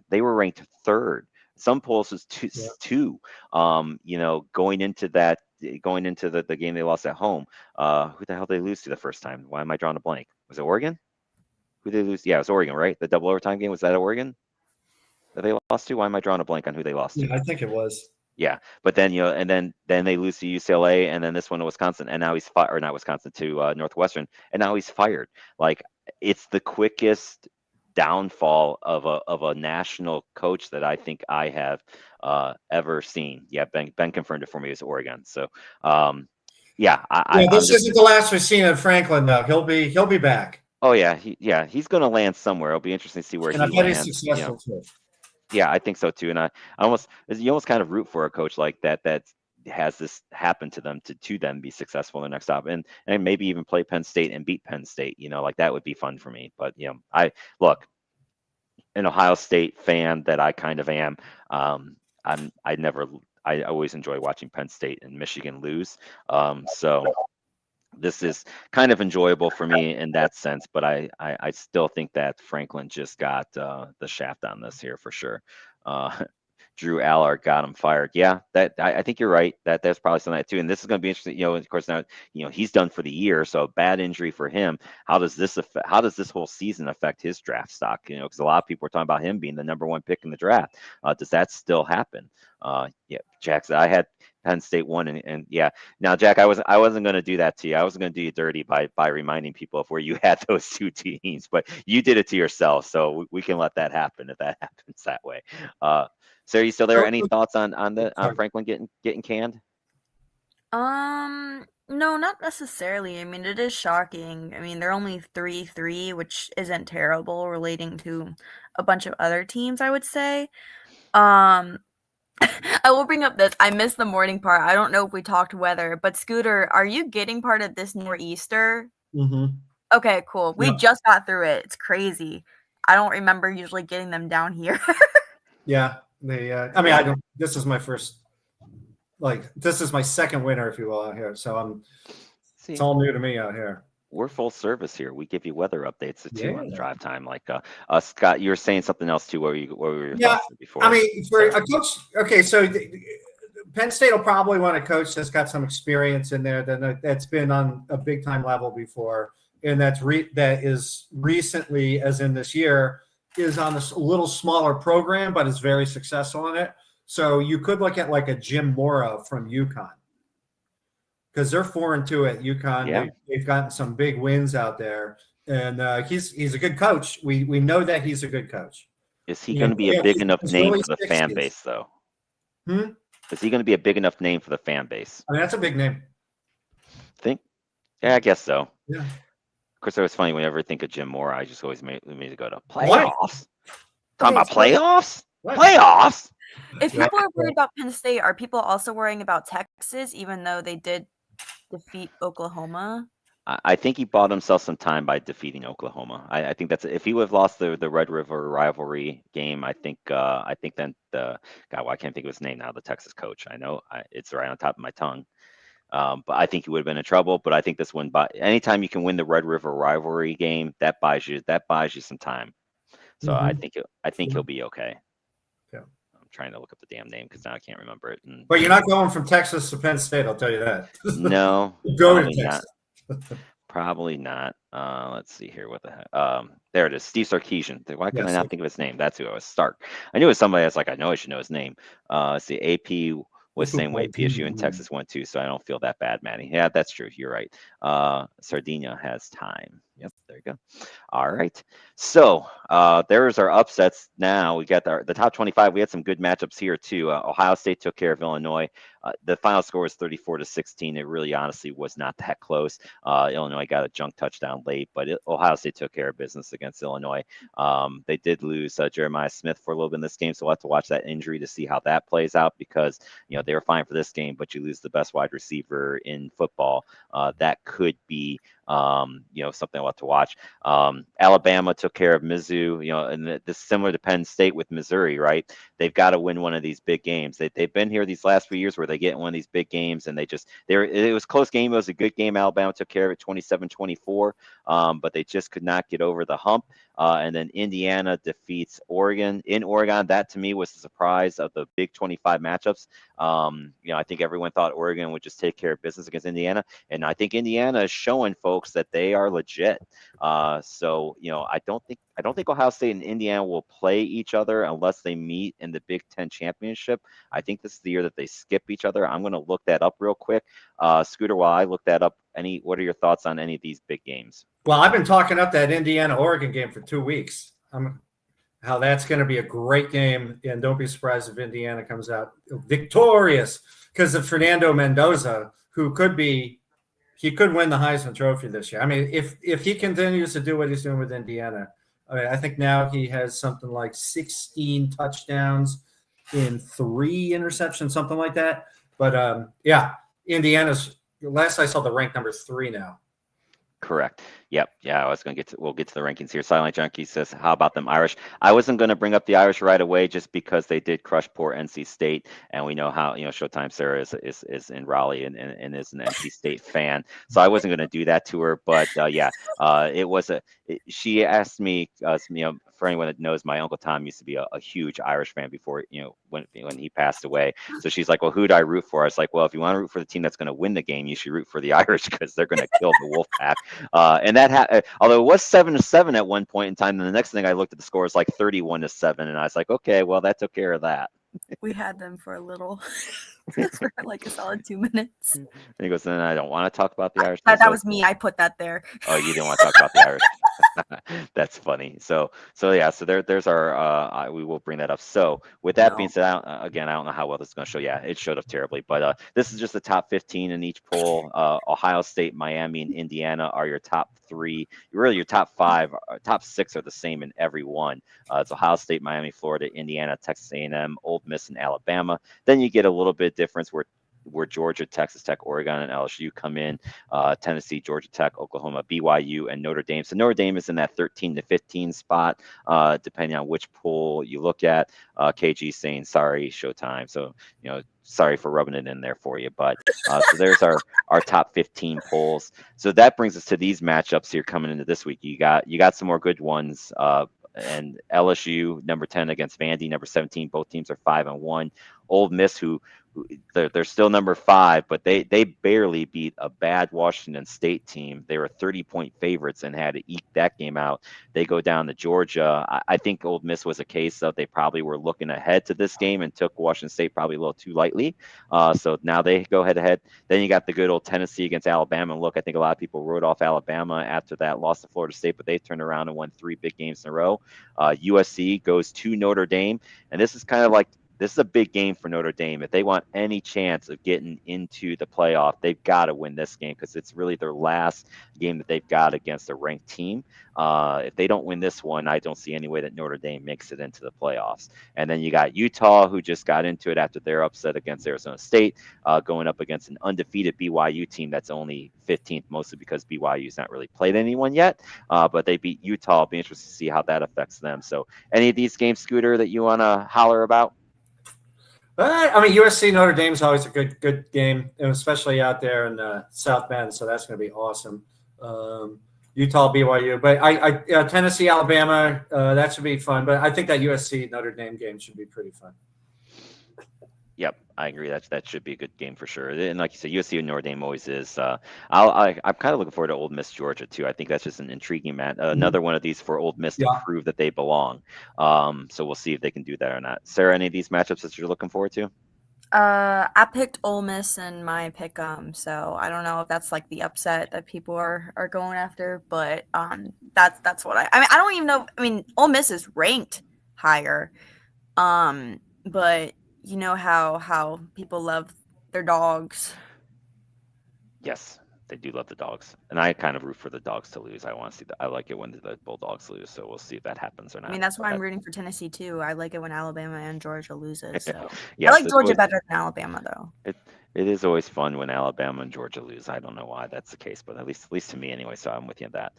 3rd. Some polls was 2, going into the game they lost at home. Who the hell did they lose to the first time? Why am I drawing a blank? Was it Oregon? Who did they lose? Yeah, it was Oregon, right? The double overtime game, was that Oregon that they lost to? Why am I drawing a blank on who they lost to? Yeah, I think it was. Yeah, but then and then they lose to UCLA, and then this one to Wisconsin, and now he's fired, or not Wisconsin, to Northwestern, and now he's fired. Like, it's the quickest downfall of a national coach that I think I have ever seen. Yeah, Ben confirmed it for me as Oregon. So, this isn't the last we've seen of Franklin, though. He'll be back. Oh yeah, he's going to land somewhere. It'll be interesting to see where he lands. He's successful too. Yeah, I think so too. And you almost kind of root for a coach like that has this happen to them to them be successful in their next stop and maybe even play Penn State and beat Penn State. Like that would be fun for me. But I look, an Ohio State fan that I kind of am. I always enjoy watching Penn State and Michigan lose. So this is kind of enjoyable for me in that sense, but I still think that Franklin just got the shaft on this here for sure. Drew Allard got him fired. Yeah, that I think you're right. That's probably something like that too. And this is going to be interesting. Of course now, he's done for the year, so a bad injury for him. How does this whole season affect his draft stock? Because a lot of people are talking about him being the number 1 pick in the draft. Does that still happen? Yeah, Jackson. I had Penn State 1, and yeah. Now, Jack, I wasn't going to do that to you. I wasn't going to do you dirty by reminding people of where you had those 2 teams, but you did it to yourself. So we can let that happen if that happens that way. So are you still there? Any thoughts on Franklin getting canned? No, not necessarily. I mean, it is shocking. I mean, they're only 3-3, which isn't terrible relating to a bunch of other teams, I would say. I will bring up this. I missed the morning part. I don't know if we talked weather, but Scooter, are you getting part of this nor'easter? Mm-hmm. Okay, cool. We just got through it. It's crazy. I don't remember usually getting them down here. Yeah. I don't. This is my first. This is my second winter, if you will, out here. So it's all new to me out here. we're full service here. We give you weather updates too on Yeah. drive time. Like Scott, you were saying something else too. What were your Yeah, thoughts before? I mean, for Sorry. a coach, okay, so Penn State will probably want a coach that's got some experience in there that's been on a big time level before, and that is recently, as in this year, is on a little smaller program, but is very successful in it. So you could look at like a Jim Mora from UConn, because they're 4-2 at UConn. Yeah. They've gotten some big wins out there, and he's a good coach. We know that he's a good coach. Is he going to be a big enough name for the fan 60s. base, though? Hmm? Is he going to be a big enough name for the fan base? I mean, that's a big name. Think? Yeah, I guess so. Yeah. Of course, it was funny whenever I think of Jim Moore, I just always made to go to What? playoffs. Talking about so- playoffs? What? Playoffs? If people are worried about Penn State, are people also worrying about Texas, even though they did defeat Oklahoma? I think he bought himself some time by defeating Oklahoma. I think that's if he would have lost the Red River rivalry game. I think then the God, well, I can't think of his name now. The Texas coach. I know it's right on top of my tongue. But I think he would have been in trouble. But I think this one, anytime you can win the Red River rivalry game, that buys you some time. So I think he'll be okay. Yeah. I'm trying to look up the damn name because now I can't remember it. But you're not going from Texas to Penn State, I'll tell you that. No, Go to probably Texas. Probably not. Let's see here. What the heck? There it is. Steve Sarkisian. Why can I not think of his name? That's who I was. Stark. I knew it was somebody that's like, I know I should know his name. Let's see. AP was the same way. PSU and Texas went too, so I don't feel that bad, Manny. Yeah, that's true. You're right. Sardinia has time. Yep, there you go. All right. So there's our upsets. Now we got the top 25. We had some good matchups here too. Ohio State took care of Illinois. The final score was 34-16. It really, honestly, was not that close. Illinois got a junk touchdown late, but Ohio State took care of business against Illinois. They did lose Jeremiah Smith for a little bit in this game, so we'll have to watch that injury to see how that plays out because they were fine for this game, but you lose the best wide receiver in football. That could be something I'll have to watch. Alabama took care of Mizzou, and this is similar to Penn State with Missouri, right? They've got to win one of these big games. They've been here these last few years where they get one of these big games and it was a close game. It was a good game. Alabama took care of it 27-24, but they just could not get over the hump. And then Indiana defeats Oregon in Oregon. That to me was the surprise of the Big 25 matchups. I think everyone thought Oregon would just take care of business against Indiana, and I think Indiana is showing folks that they are legit. So I don't think Ohio State and Indiana will play each other unless they meet in the Big Ten championship. I think this is the year that they skip each other. I'm going to look that up real quick. Scooter, while I look that up, what are your thoughts on any of these big games? Well, I've been talking up that Indiana-Oregon game for 2 weeks. How that's going to be a great game, and don't be surprised if Indiana comes out victorious because of Fernando Mendoza, who could win the Heisman Trophy this year. I mean, if he continues to do what he's doing with Indiana, I think now he has something like 16 touchdowns in 3 interceptions, something like that. But Indiana's last I saw the rank number 3 now. Correct. Yep. Yeah, we'll get to the rankings here. Silent Junkie says, how about them Irish? I wasn't going to bring up the Irish right away just because they did crush poor NC State. And we know how, Showtime Sarah is in Raleigh and is an NC State fan. So I wasn't going to do that to her. But she asked me, for anyone that knows, my Uncle Tom used to be a huge Irish fan before, when he passed away. So she's like, well, who do I root for? I was like, well, if you want to root for the team that's going to win the game, you should root for the Irish because they're going to kill the Wolfpack. And that although it was 7-7 at one point in time, and the next thing I looked at the score was like 31-7, and I was like, okay, well, that took care of that. We had them for a little, for like a solid 2 minutes. And he goes, then I don't want to talk about the Irish. That was me. I put that there. Oh, you didn't want to talk about the Irish. That's funny. So there's our. We will bring that up. So with that being said, I don't know how well this is going to show. Yeah, it showed up terribly, but this is just the top 15 in each poll. Ohio State, Miami, and Indiana are your top 3. Really, your top 5, top 6 are the same in every one. It's Ohio State, Miami, Florida, Indiana, Texas A&M, Ole Miss, and Alabama. Then you get a little bit difference where where Georgia, Texas Tech, Oregon, and LSU come in. Tennessee, Georgia Tech, Oklahoma, BYU, and Notre Dame. So Notre Dame is in that 13 to 15 spot, depending on which poll you look at. KG saying sorry, Showtime. So sorry for rubbing it in there for you. But so there's our top 15 polls. So that brings us to these matchups here coming into this week. You got some more good ones. And LSU number 10 against Vandy number 17. Both teams are 5-1. Ole Miss, who they're still number 5, but they barely beat a bad Washington State team. They were 30-point favorites and had to eke that game out. They go down to Georgia. I think Ole Miss was a case of they probably were looking ahead to this game and took Washington State probably a little too lightly. So now they go head. Then you got the good old Tennessee against Alabama. And look, I think a lot of people wrote off Alabama after that loss to Florida State, but they turned around and won 3 big games in a row. USC goes to Notre Dame, and this is kind of like, this is a big game for Notre Dame. If they want any chance of getting into the playoff, they've got to win this game because it's really their last game that they've got against a ranked team. If they don't win this one, I don't see any way that Notre Dame makes it into the playoffs. And then you got Utah, who just got into it after their upset against Arizona State, going up against an undefeated BYU team that's only 15th, mostly because BYU's not really played anyone yet. But they beat Utah. I'll be interested to see how that affects them. So any of these games, Scooter, that you want to holler about? I mean, USC Notre Dame is always a good game, and especially out there in South Bend. So that's going to be awesome. Utah, BYU, but I Tennessee, Alabama, that should be fun. But I think that USC Notre Dame game should be pretty fun. Yep, I agree. That should be a good game for sure. And like you said, USC and Notre Dame always is. I'm kind of looking forward to Ole Miss Georgia too. I think that's just an intriguing match. Another one of these for Ole Miss to prove that they belong. So we'll see if they can do that or not. Sarah, any of these matchups that you're looking forward to? I picked Ole Miss in my pick'em, so I don't know if that's like the upset that people are going after, but that's what I mean. I don't even know. I mean, Ole Miss is ranked higher, but you know how people love their dogs. Yes, they do love the dogs, and I kind of root for the dogs to lose. I want to see I like it when the Bulldogs lose, so we'll see if that happens or not. I mean, that's why I'm rooting for Tennessee too. I like it when Alabama and Georgia loses. So yes, I like Georgia better than Alabama, though. It is always fun when Alabama and Georgia lose. I don't know why that's the case, but at least to me anyway. So I'm with you on that.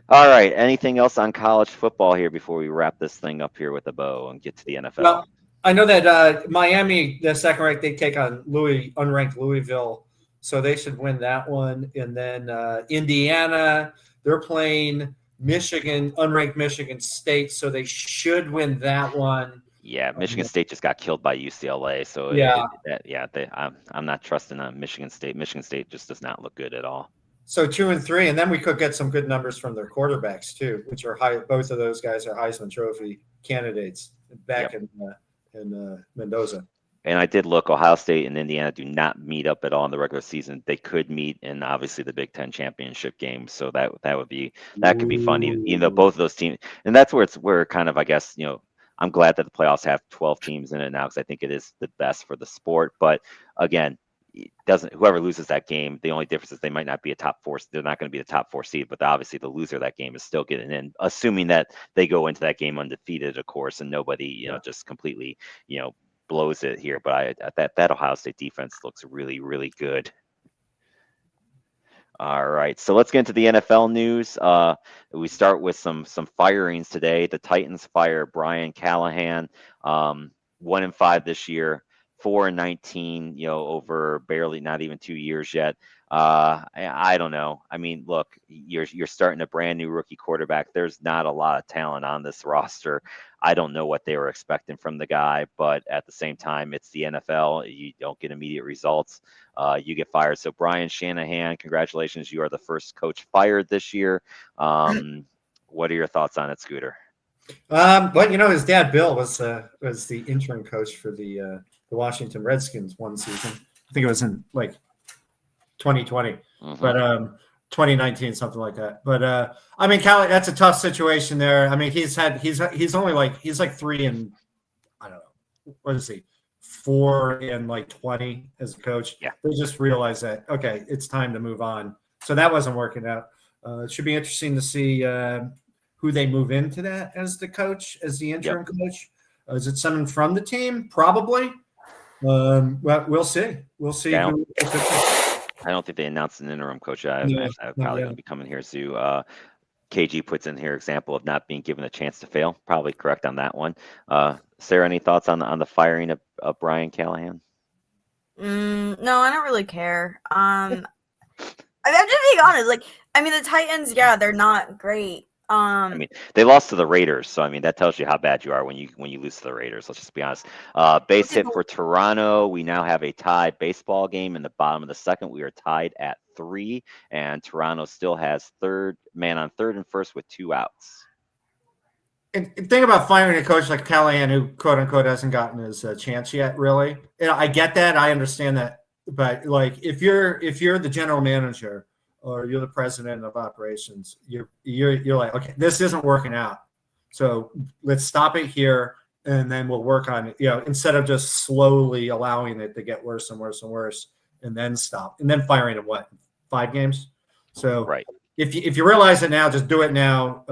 All right. Anything else on college football here before we wrap this thing up here with a bow and get to the NFL? Well, I know that Miami, the second ranked, they take on unranked Louisville, so they should win that one. And then Indiana, they're playing Michigan, unranked Michigan State, so they should win that one. Yeah, Michigan State just got killed by UCLA, so I'm not trusting Michigan State. Michigan State just does not look good at all. So 2 and 3, and then we could get some good numbers from their quarterbacks too, which are high. Both of those guys are Heisman Trophy candidates back in Mendoza. And I did look. Ohio State and Indiana do not meet up at all in the regular season. They could meet in obviously the Big Ten championship game, so that could be fun. Even though both of those teams, and that's where kind of, I guess, I'm glad that the playoffs have 12 teams in it now because I think it is the best for the sport. But again, whoever loses that game, the only difference is they might not be a top 4. They're not going to be the top 4 seed, but obviously the loser of that game is still getting in, assuming that they go into that game undefeated, of course, and nobody, just completely, blows it here. But that Ohio State defense looks really, really good. All right, so let's get into the NFL news. We start with some firings today. The Titans fire Brian Callahan, 1-5 this year. 4-19, over barely not even 2 years yet. I don't know. I mean, look, you're starting a brand new rookie quarterback. There's not a lot of talent on this roster. I don't know what they were expecting from the guy, but at the same time, it's the NFL. You don't get immediate results. You get fired. So Brian Shanahan, congratulations. You are the first coach fired this year. What are your thoughts on it, Scooter? Well, his dad, Bill, was the interim coach for the Washington Redskins one season. I think it was in like 2020, but 2019, something like that. But I mean, Callie, that's a tough situation there. I mean, he's only like 3 and I don't know, what is he, 4 and like 20 as a coach. Yeah, they just realized that okay, it's time to move on. So that wasn't working out. It should be interesting to see who they move into that as the coach, as the interim coach. Is it someone from the team? Probably. Well, we'll see. We'll see. Yeah, Who, I don't think they announced an interim coach. I'm no, not probably yet. going to be coming here soon. KG puts in here example of not being given a chance to fail. Probably correct on that one. Sarah, any thoughts on the firing of Brian Callahan? No, I don't really care. I'm just being honest. Like, I mean, the Titans, yeah, they're not great. I mean, they lost to the Raiders, so I mean that tells you how bad you are when you lose to the Raiders. Let's just be honest. Base hit for Toronto. We now have a tied baseball game in the bottom of the second. We are tied at 3, and Toronto still has third man on third and first with 2 outs. And think about firing a coach like Callahan, who quote unquote hasn't gotten his chance yet. Really, I get that. I understand that. But like, if you're the general manager or you're the president of operations, you're like, okay, this isn't working out. So let's stop it here, and then we'll work on it. Instead of just slowly allowing it to get worse and worse and worse, and then stop, and then firing in 5 games. So right. If you realize it now, just do it now.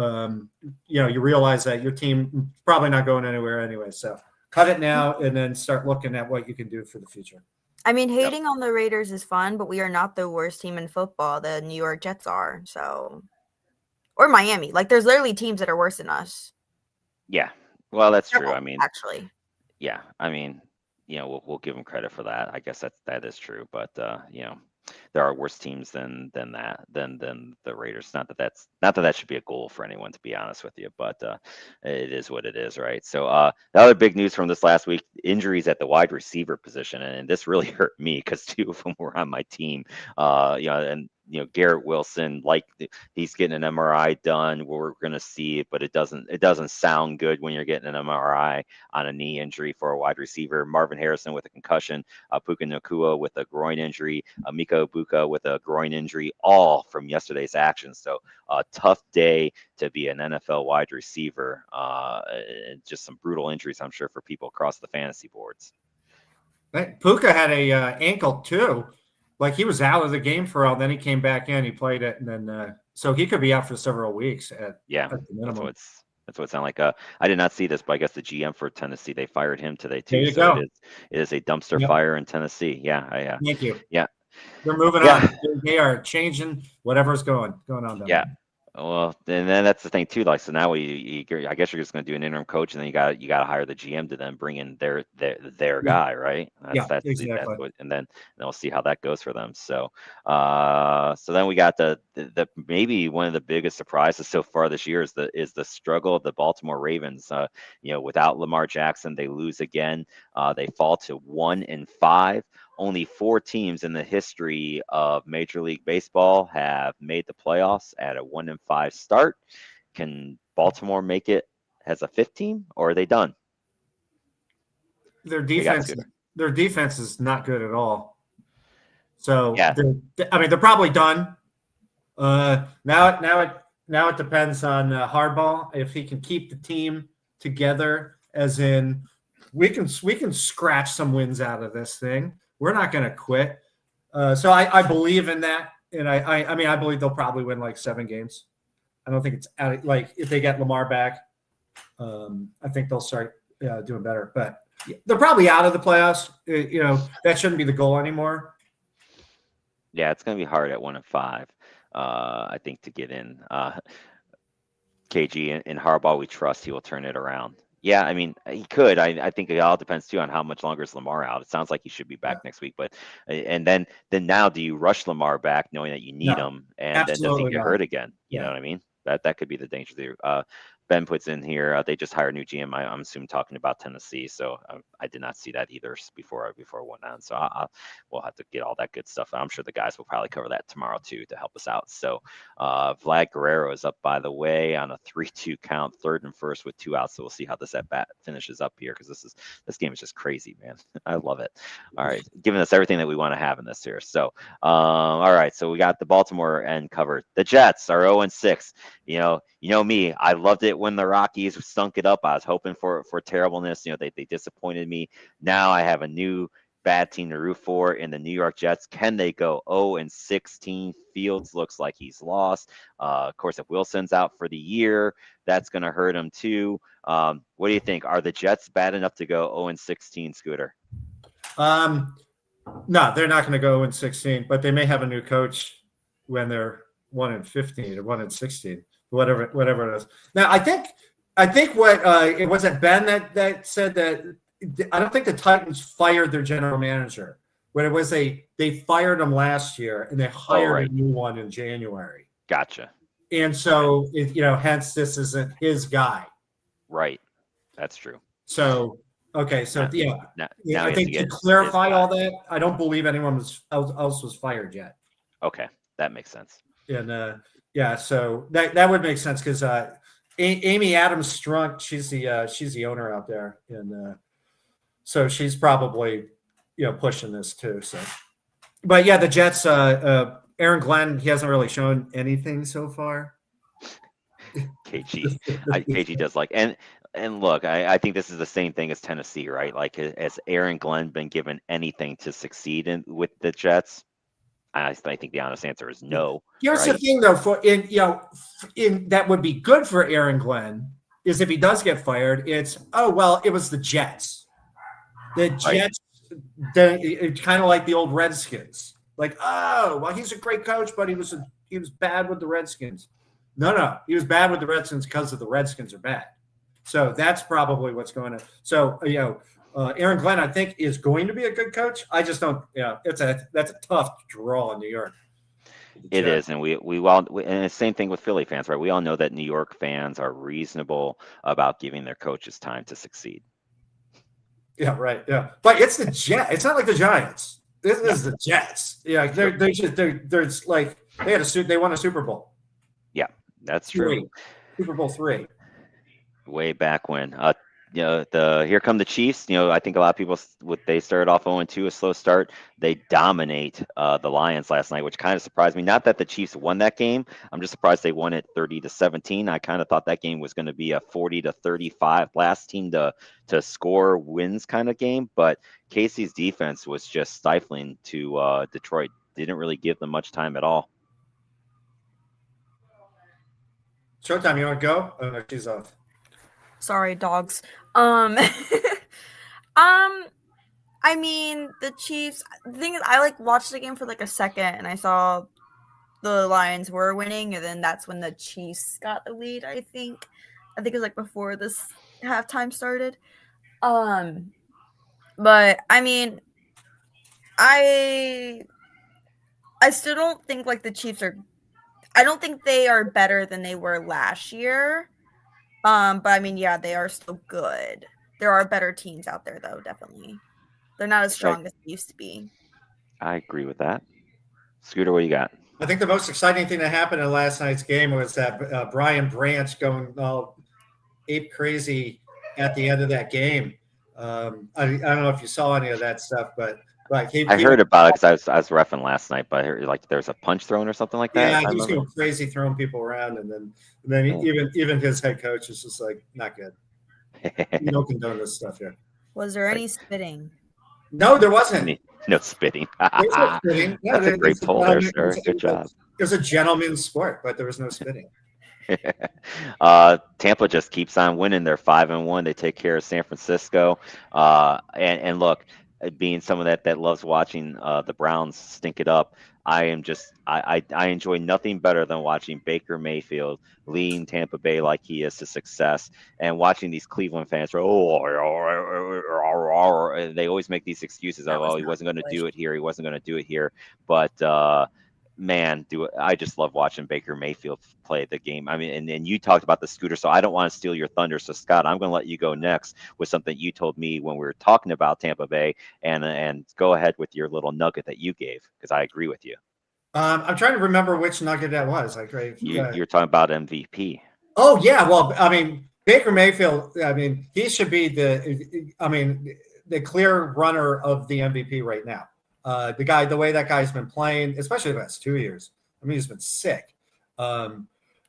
You realize that your team is probably not going anywhere anyway. So cut it now and then start looking at what you can do for the future. I mean, hating on the Raiders is fun, but we are not the worst team in football. The New York Jets are, so, or Miami. Like, there's literally teams that are worse than us. Yeah, well, that's true. I mean, actually, yeah, I mean, we'll give them credit for that. I guess that is true, but there are worse teams than the Raiders. Not that that should be a goal for anyone, to be honest with you, but it is what it is, right? So the other big news from this last week: injuries at the wide receiver position, and this really hurt me because 2 of them were on my team. And Garrett Wilson, he's getting an MRI done. We're going to see it, but it doesn't sound good when you're getting an MRI on a knee injury for a wide receiver. Marvin Harrison with a concussion, Puka Nacua with a groin injury, Miko Ibuka with a groin injury, all from yesterday's action. So a tough day to be an NFL wide receiver. And just some brutal injuries, I'm sure, for people across the fantasy boards. Puka had a ankle too. Like, he was out of the game for a while, then he came back in, he played it, and then so he could be out for several weeks at the minimum. That's what it sounded like. I did not see this, but I guess the GM for Tennessee, they fired him today too. There you so go. It is a dumpster fire in Tennessee. Yeah. Thank you. Yeah. They're moving on. They are changing whatever's going on down there. Well, and then that's the thing too. Like, so now I guess you're just going to do an interim coach, and then you got to hire the GM to then bring in their guy, right? That's exactly. And then we'll see how that goes for them. So, so then we got the maybe one of the biggest surprises so far this year is the struggle of the Baltimore Ravens. Without Lamar Jackson, they lose again. They fall to 1-5. Only 4 teams in the history of Major League Baseball have made the playoffs at a 1-5 start. Can Baltimore make it as a 5th team, or are they done? Their defense is not good at all. So they're probably done. Now it depends on Harbaugh, if he can keep the team together. As in, we can scratch some wins out of this thing. We're not going to quit. So I believe in that. And I believe they'll probably win like 7 games. I don't think it's if they get Lamar back, I think they'll start doing better. But they're probably out of the playoffs. That shouldn't be the goal anymore. Yeah, it's going to be hard at 1-5, I think, to get in. KG in Harbaugh, we trust he will turn it around. Yeah, I mean, he could. I think it all depends too on how much longer is Lamar out. It sounds like he should be back next week, but and then now, do you rush Lamar back knowing that you need him, and then does he get hurt again? You know what I mean? That could be the danger there. Ben puts in here, they just hired a new GM. I'm assuming talking about Tennessee. So I did not see that either before I went on. So we'll have to get all that good stuff. I'm sure the guys will probably cover that tomorrow too to help us out. So Vlad Guerrero is up, by the way, on a 3-2 count, 3rd and 1st with 2 outs. So we'll see how this at bat finishes up here, because this game is just crazy, man. I love it. All right, giving us everything that we want to have in this here. So all right, so we got the Baltimore end covered. The Jets are 0-6. You know me, I loved it when the Rockies stunk it up. I was hoping for terribleness. They disappointed me. Now I have a new bad team to root for in the New York Jets. Can they go 0-16? Fields looks like he's lost. Of course, if Wilson's out for the year, that's going to hurt him too. What do you think? Are the Jets bad enough to go 0-16, Scooter? No, they're not going to go in 16, but they may have a new coach when they're 1-15 or 1-16, whatever it is. Now, I think what it was it Ben that said that I don't think the Titans fired their general manager. When it was they fired him last year and they hired a new one in January. Gotcha. And so hence this isn't his guy. Right. That's true. So okay, so now I think to clarify all that, I don't believe anyone else was fired yet. Okay, that makes sense. And so that would make sense because Amy Adams Strunk, she's the owner out there, and so she's probably pushing this too. So, but yeah, the Jets, Aaron Glenn, he hasn't really shown anything so far. KG does like and look, I think this is the same thing as Tennessee, right? Like, has Aaron Glenn been given anything to succeed with the Jets? I think the honest answer is no. Here's the thing, though, in that would be good for Aaron Glenn is if he does get fired, it's it was the Jets. The Jets, it's kind of like the old Redskins. Like, he's a great coach, but he was bad with the Redskins. No, he was bad with the Redskins because the Redskins are bad. So that's probably what's going on. So Aaron Glenn, I think, is going to be a good coach. I just don't. That's a tough draw in New York. It is, and we and the same thing with Philly fans, right? We all know that New York fans are reasonable about giving their coaches time to succeed. Yeah, right. Yeah, but it's the Jets. It's not like the Giants. This is the Jets. Yeah, they're like they won a Super Bowl. Yeah, that's true. Super Bowl III. Way back when. Here come the Chiefs. I think a lot of people, they started off 0-2, a slow start. They dominate the Lions last night, which kind of surprised me. Not that the Chiefs won that game. I'm just surprised they won it 30-17. I kind of thought that game was going to be a 40-35 last team to score wins kind of game. But Casey's defense was just stifling to Detroit. Didn't really give them much time at all. Showtime, you want to go? Oh, no, she's off. Sorry, dogs. I mean, the Chiefs, the thing is, I watched the game for a second and I saw the Lions were winning, and then that's when the Chiefs got the lead, I think. It was before this halftime started. But I mean, I still don't think the Chiefs I don't think they are better than they were last year. But I mean, yeah, they are still good. There are better teams out there, though, definitely. They're not as strong as they used to be. I agree with that. Scooter, what you got? I think the most exciting thing that happened in last night's game was that Brian Branch going all ape crazy at the end of that game. I don't know if you saw any of that stuff, but I heard about it because I was reffing last night, but I heard there's a punch thrown or something like that. Yeah, he was going crazy throwing people around, and then even his head coach is just not good. You don't condone this stuff here. Was there any spitting? No, there wasn't. No spitting. There's no spitting. Yeah, that's a great poll there, sir. Good job. It was a gentleman's sport, but there was no spitting. Tampa just keeps on winning. They're 5-1. They take care of San Francisco. And look, being someone that loves watching the Browns stink it up, I enjoy nothing better than watching Baker Mayfield leading Tampa Bay like he is to success, and watching these Cleveland fans they always make these excuses of he wasn't going to do it here, he wasn't going to do it here, but man, I just love watching Baker Mayfield play the game. I mean, and you talked about the Scooter, so I don't want to steal your thunder. So Scott, I'm going to let you go next with something you told me when we were talking about Tampa Bay, and go ahead with your little nugget that you gave, because I agree with you. I'm trying to remember which nugget that was. You're talking about MVP. Oh yeah, well, I mean, Baker Mayfield. I mean, he should be the clear runner of the MVP right now. The way that guy's been playing, especially the last 2 years. I mean, he's been sick. I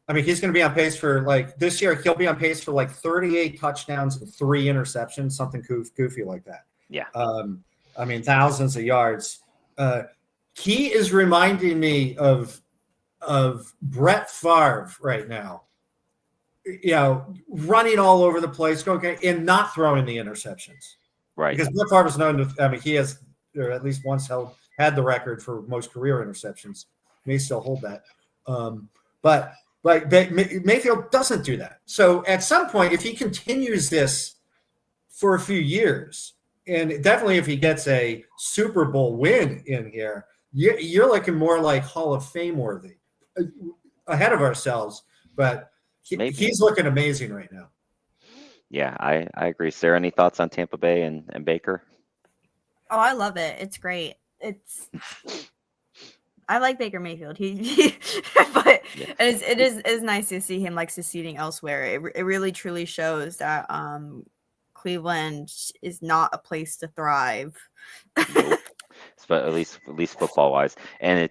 mean, he's going to be on pace for this year. He'll be on pace for 38 touchdowns and 3 interceptions, something goofy like that. Yeah. I mean, thousands of yards. He is reminding me of Brett Favre right now. Running all over the place, and not throwing the interceptions. Right. Because Brett Favre's known to, I mean, he has, or at least once had the record for most career interceptions. May still hold that. But like Mayfield doesn't do that. So at some point, if he continues this for a few years, and definitely if he gets a Super Bowl win in here, you're looking more like Hall of Fame worthy, ahead of ourselves. But he's looking amazing right now. Yeah, I agree. Sarah, any thoughts on Tampa Bay and Baker? Oh, I love it. It's great. I like Baker Mayfield. But Yeah. it is nice to see him like succeeding elsewhere. It really truly shows that Cleveland is not a place to thrive. Nope. But at least football wise, and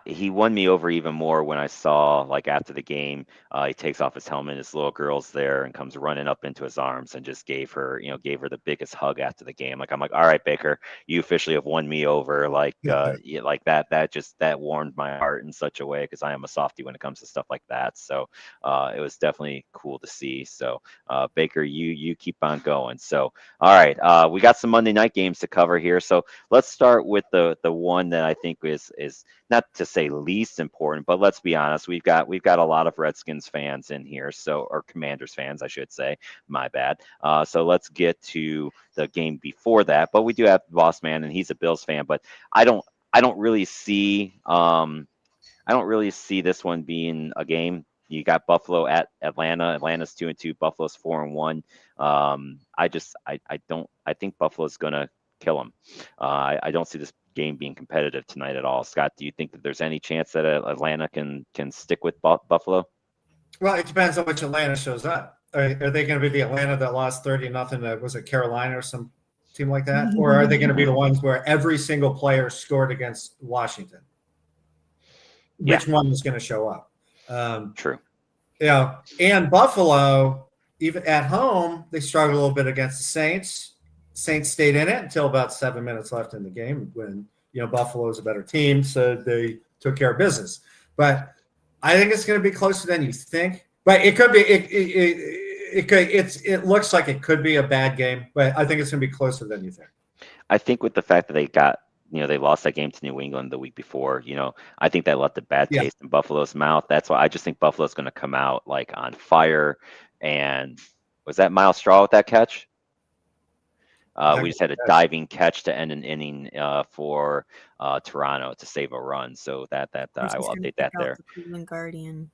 he won me over even more when I saw, like, after the game, he takes off his helmet, his little girl's there and comes running up into his arms and just gave her the biggest hug after the game. Like, I'm like, all right, Baker, you officially have won me over. Like, like that warmed my heart in such a way, because I am a softie when it comes to stuff like that. So it was definitely cool to see. So Baker, you keep on going. So all right, we got some Monday night games to cover here. So let's start with the one that I think is not to say least important, but let's be honest, we've got a lot of Redskins fans in here, or Commanders fans, I should say. My bad. So let's get to the game before that. But we do have Boss Man, and he's a Bills fan. But I don't really see this one being a game. You got Buffalo at Atlanta. Atlanta's 2-2. Buffalo's 4-1. I think Buffalo's gonna kill them. I don't see this game being competitive tonight at all. Scott, do you think that there's any chance that Atlanta can stick with Buffalo? Well, it depends on which Atlanta shows up. Are they going to be the Atlanta that lost 30-0? Was it Carolina or some team like that? Or are they going to be the ones where every single player scored against Washington? Which one is going to show up? True. And Buffalo, even at home, they struggled a little bit against the Saints. Saints stayed in it until about 7 minutes left in the game, when Buffalo is a better team, so they took care of business. But I think it's going to be closer than you think. But it could be. It looks like it could be a bad game, but I think it's going to be closer than you think. I think with the fact that they lost that game to New England the week before, I think that left a bad taste in Buffalo's mouth. That's why I just think Buffalo's going to come out like on fire. And was that Miles Straw with that catch? We just had a diving catch to end an inning for Toronto to save a run. So that I will update that there. The Cleveland Guardian.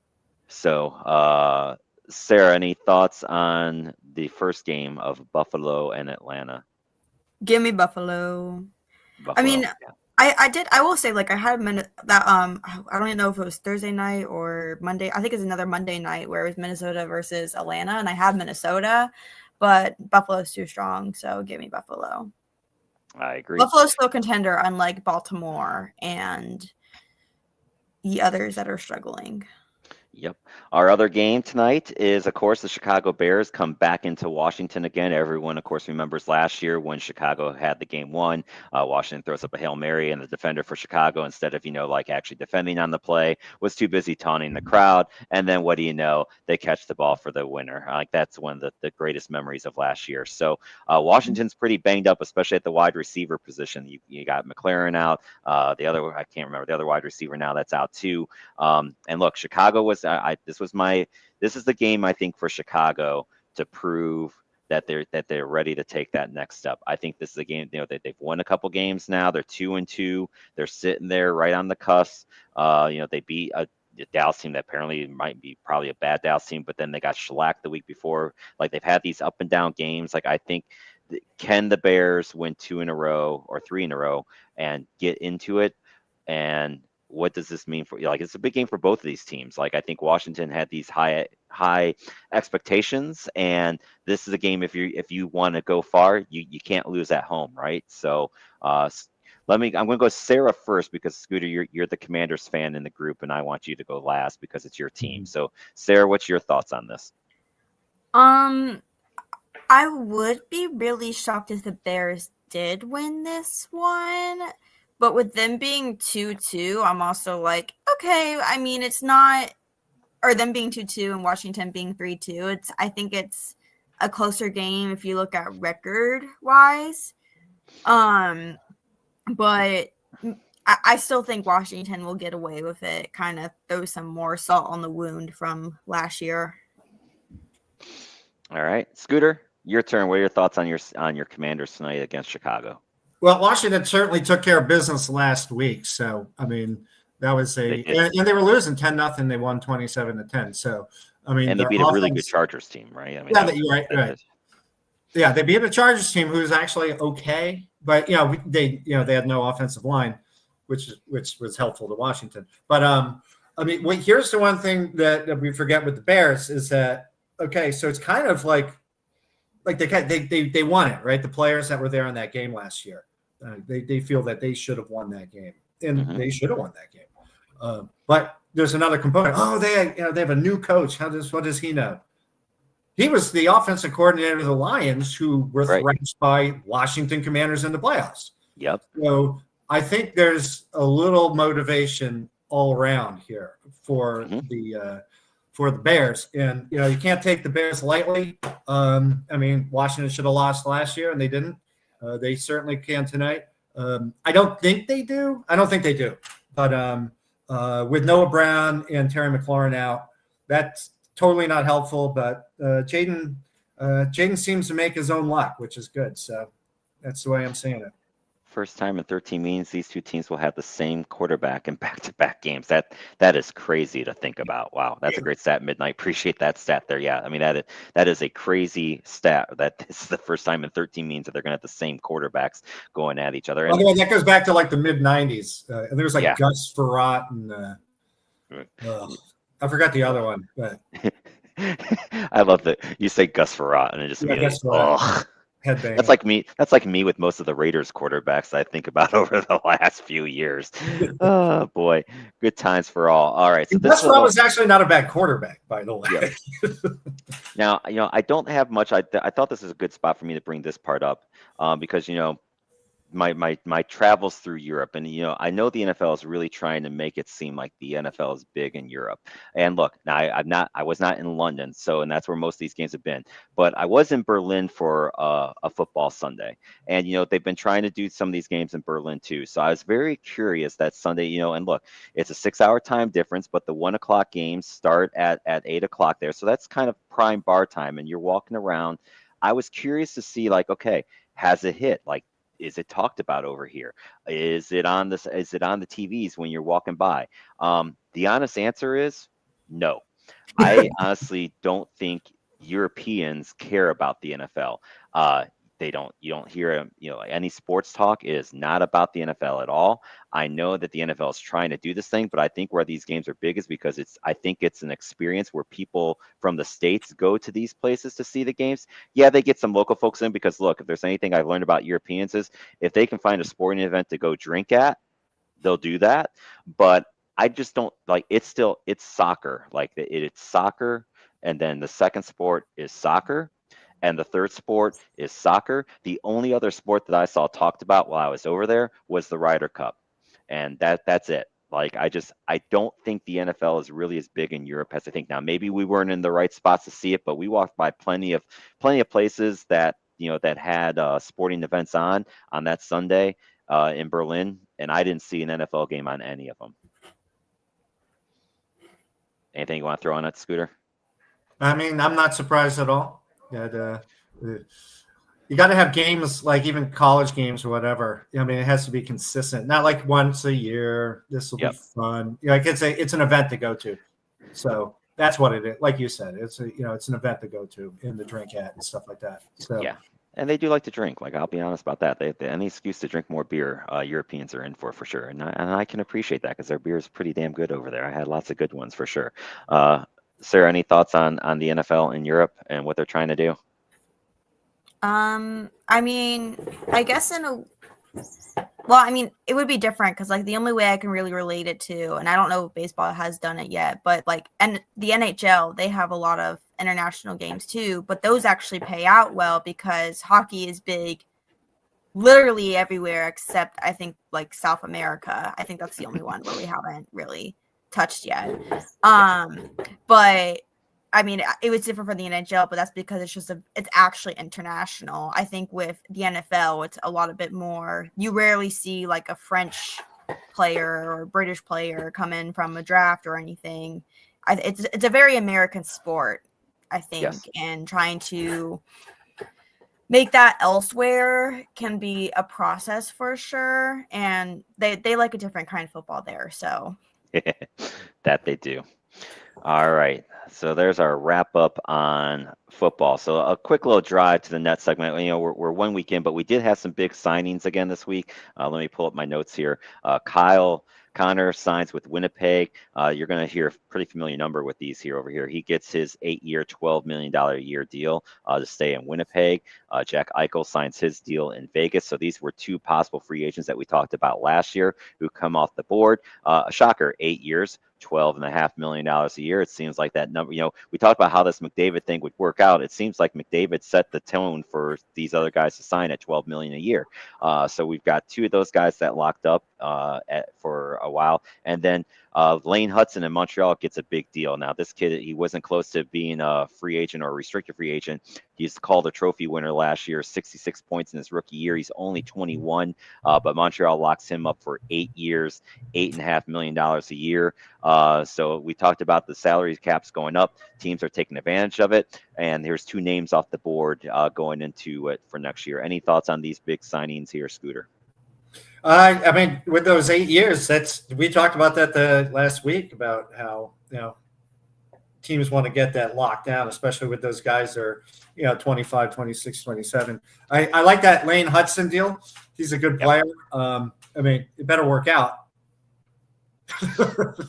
So Sarah, any thoughts on the first game of Buffalo and Atlanta? Give me Buffalo. Buffalo, I mean, I will say, like, I had a minute that I don't even know if it was Thursday night or Monday. I think it's another Monday night where it was Minnesota versus Atlanta, and I had Minnesota, but Buffalo's too strong, so give me Buffalo. I agree. Buffalo's still a contender, unlike Baltimore and the others that are struggling. Yep. Our other game tonight is, of course, the Chicago Bears come back into Washington again. Everyone, of course, remembers last year when Chicago had the game won. Washington throws up a Hail Mary, and the defender for Chicago, instead of, actually defending on the play, was too busy taunting the crowd. And then what do you know? They catch the ball for the winner. That's one of the greatest memories of last year. So Washington's pretty banged up, especially at the wide receiver position. You got McLaren out. The other, I can't remember the other wide receiver now, that's out too. And look, Chicago was. This is the game, I think, for Chicago to prove that they're ready to take that next step. I think this is a game, that they've won a couple games now. They're 2-2. They're sitting there right on the cusp. They beat a Dallas team that apparently might be probably a bad Dallas team, but then they got shellacked the week before. Like, they've had these up and down games. Like, I think, can the Bears win 2 in a row or 3 in a row and get into it? And what does this mean for you? Like, it's a big game for both of these teams. Like, I think Washington had these high expectations, and this is a game, if you want to go far, you can't lose at home, right? So I'm going to go Sarah first, because Scooter, you're the Commanders fan in the group, and I want you to go last because it's your team. So Sarah, what's your thoughts on this? I would be really shocked if the Bears did win this one. But with them being 2-2, I'm also like, okay, I mean, it's not, or them being 2-2 and Washington being 3-2. I think it's a closer game if you look at record wise. But I still think Washington will get away with it, kind of throw some more salt on the wound from last year. All right, Scooter, your turn. What are your thoughts on your Commanders tonight against Chicago? Well, Washington certainly took care of business last week. So, I mean, that was and they were losing 10-0. They won 27-10. So, I mean, and they beat a really good Chargers team, right? I mean, yeah, right. Yeah, they beat a Chargers team who's actually okay, but they had no offensive line, which was helpful to Washington. But I mean, here's the one thing that we forget with the Bears is that so it's kind of like they won it, right? The players that were there in that game last year, they feel that they should have won that game, and they should have won that game. But there's another component. Oh, they have a new coach. What does he know? He was the offensive coordinator of the Lions, who were thrashed by Washington Commanders in the playoffs. Yep. So I think there's a little motivation all around here for the Bears, and you can't take the Bears lightly. I mean, Washington should have lost last year, and they didn't. They certainly can tonight. I don't think they do. But with Noah Brown and Terry McLaurin out, that's totally not helpful, but Jaden seems to make his own luck, which is good. So that's the way I'm seeing it. First time in 13 meetings, these two teams will have the same quarterback in back-to-back games. That is crazy to think about. Wow, that's a great stat, Midnight. Appreciate that stat there. Yeah, I mean that is a crazy stat. That this is the first time in 13 meetings that they're going to have the same quarterbacks going at each other. And that goes back to like the mid '90s. And there was Gus Frerotte and I forgot the other one. But I love that you say Gus Frerotte and it just That's like me with most of the Raiders quarterbacks I think about over the last few years. Oh boy, good times for all. All right, so this was actually not a bad quarterback, by the way. Yeah. Now, I don't have much. I thought this is a good spot for me to bring this part up because my travels through Europe, and I know the NFL is really trying to make it seem like the NFL is big in Europe. And look, now I was not in London, and that's where most of these games have been. But I was in Berlin for a football Sunday, and they've been trying to do some of these games in Berlin too. So I was very curious that Sunday, and look, it's a 6-hour time difference, but the 1 o'clock games start at 8 o'clock there, so that's kind of prime bar time, and you're walking around. I was curious to see, like, okay, has it hit? Like, is it talked about over here? Is it on the TVs when you're walking by? The honest answer is no. I honestly don't think Europeans care about the NFL. They don't. You don't hear any sports talk is not about the NFL at all. I know that the NFL is trying to do this thing, but I think where these games are big is because I think it's an experience where people from the States go to these places to see the games. Yeah, they get some local folks in because look, if there's anything I've learned about Europeans is if they can find a sporting event to go drink at, they'll do that. But I just don't like it's soccer. Like it's soccer, and then the second sport is soccer. And the third sport is soccer. The only other sport that I saw talked about while I was over there was the Ryder Cup. And that's it. Like, I don't think the NFL is really as big in Europe as I think now. Maybe we weren't in the right spots to see it, but we walked by plenty of places that, that had sporting events on that Sunday in Berlin. And I didn't see an NFL game on any of them. Anything you want to throw on that, Scooter? I mean, I'm not surprised at all. You got to have games like even college games or whatever. I mean, it has to be consistent, not like once a year. This will be fun. Like it's an event to go to. So that's what it is. Like you said, it's an event to go to in the drink at and stuff like that. So yeah. And they do like to drink. Like, I'll be honest about that. They any excuse to drink more beer, Europeans are in for sure. And I can appreciate that because their beer is pretty damn good over there. I had lots of good ones for sure. Sarah, any thoughts on the NFL in Europe and what they're trying to do? I mean, I guess it would be different because like the only way I can really relate it to, and I don't know if baseball has done it yet, but like, and the NHL, they have a lot of international games too, but those actually pay out well because hockey is big literally everywhere except I think like South America. I think that's the only one where we haven't really touched yet. But I mean, it was different for the NHL, but that's because it's actually international. I think with the NFL, it's a lot a bit more. You rarely see like a French player or British player come in from a draft or anything. It's a very American sport, I think, Yes. and trying to make that elsewhere can be a process for sure. And they like a different kind of football there. So That they do. All right. So there's our wrap up on football. So a quick little drive to the net segment. You know, we're 1 week in, but we did have some big signings again this week. Let me pull up my notes here. Kyle Connor signs with Winnipeg. You're going to hear a pretty familiar number with these here over here. He gets his 8-year, $12 million a year deal to stay in Winnipeg. Jack Eichel signs his deal in Vegas. So these were two possible free agents that we talked about last year who come off the board. A shocker, 8 years. $12.5 million a year. It seems like that number, you know, we talked about how this McDavid thing would work out. It seems like McDavid set the tone for these other guys to sign at $12 million a year. So we've got two of those guys that locked up for a while. And then Lane Hudson in Montreal gets a big deal. Now, this kid, he wasn't close to being a free agent or a restricted free agent. He's called a trophy winner last year, 66 points in his rookie year. He's only 21, but Montreal locks him up for 8 years, $8.5 million a year. So we talked about the salary caps going up. Teams are taking advantage of it. And there's two names off the board going into it for next year. Any thoughts on these big signings here, Scooter? I mean, with those 8 years, we talked about that the last week about how, you know, teams want to get that locked down, especially with those guys that are, you know, 25, 26, 27. I like that Lane Hudson deal. He's a good player. I mean, it better work out.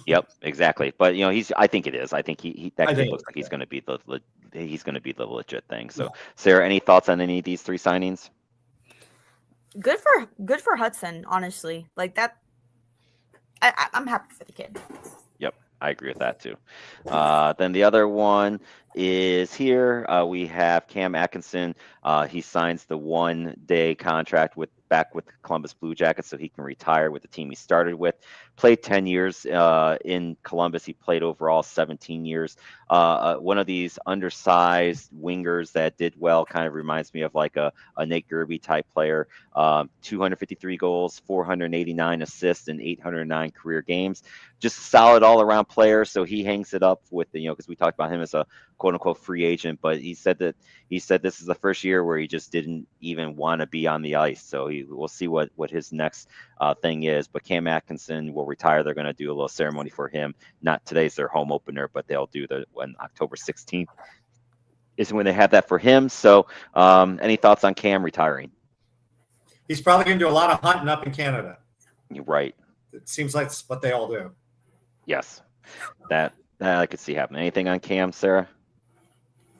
Yep, exactly. But you know, I think it is. I think that kid looks like he's going to be the legit thing. So, Sarah, any thoughts on any of these three signings? Good for Hudson, honestly. Like that, I'm happy for the kid. Yep, I agree with that too. Then the other one is here. We have Cam Atkinson. He signs the 1-day contract back with the Columbus Blue Jackets so he can retire with the team he started with. Played 10 years in Columbus. He played overall 17 years. One of these undersized wingers that did well, kind of reminds me of like a Nate Gerby type player. 253 goals, 489 assists in 809 career games. Just a solid all-around player. So he hangs it up with the, you know, because we talked about him as a quote-unquote free agent, but he said this is the first year where he just didn't even want to be on the ice. So we'll see what his next thing is. But Cam Atkinson will retire. They're going to do a little ceremony for him. Not today's their home opener, but they'll do when October 16th is when they have that for him. So any thoughts on Cam retiring? He's probably going to do a lot of hunting up in Canada. You're right. It seems like it's what they all do. Yes, that I could see happening. Anything on Cam, Sarah?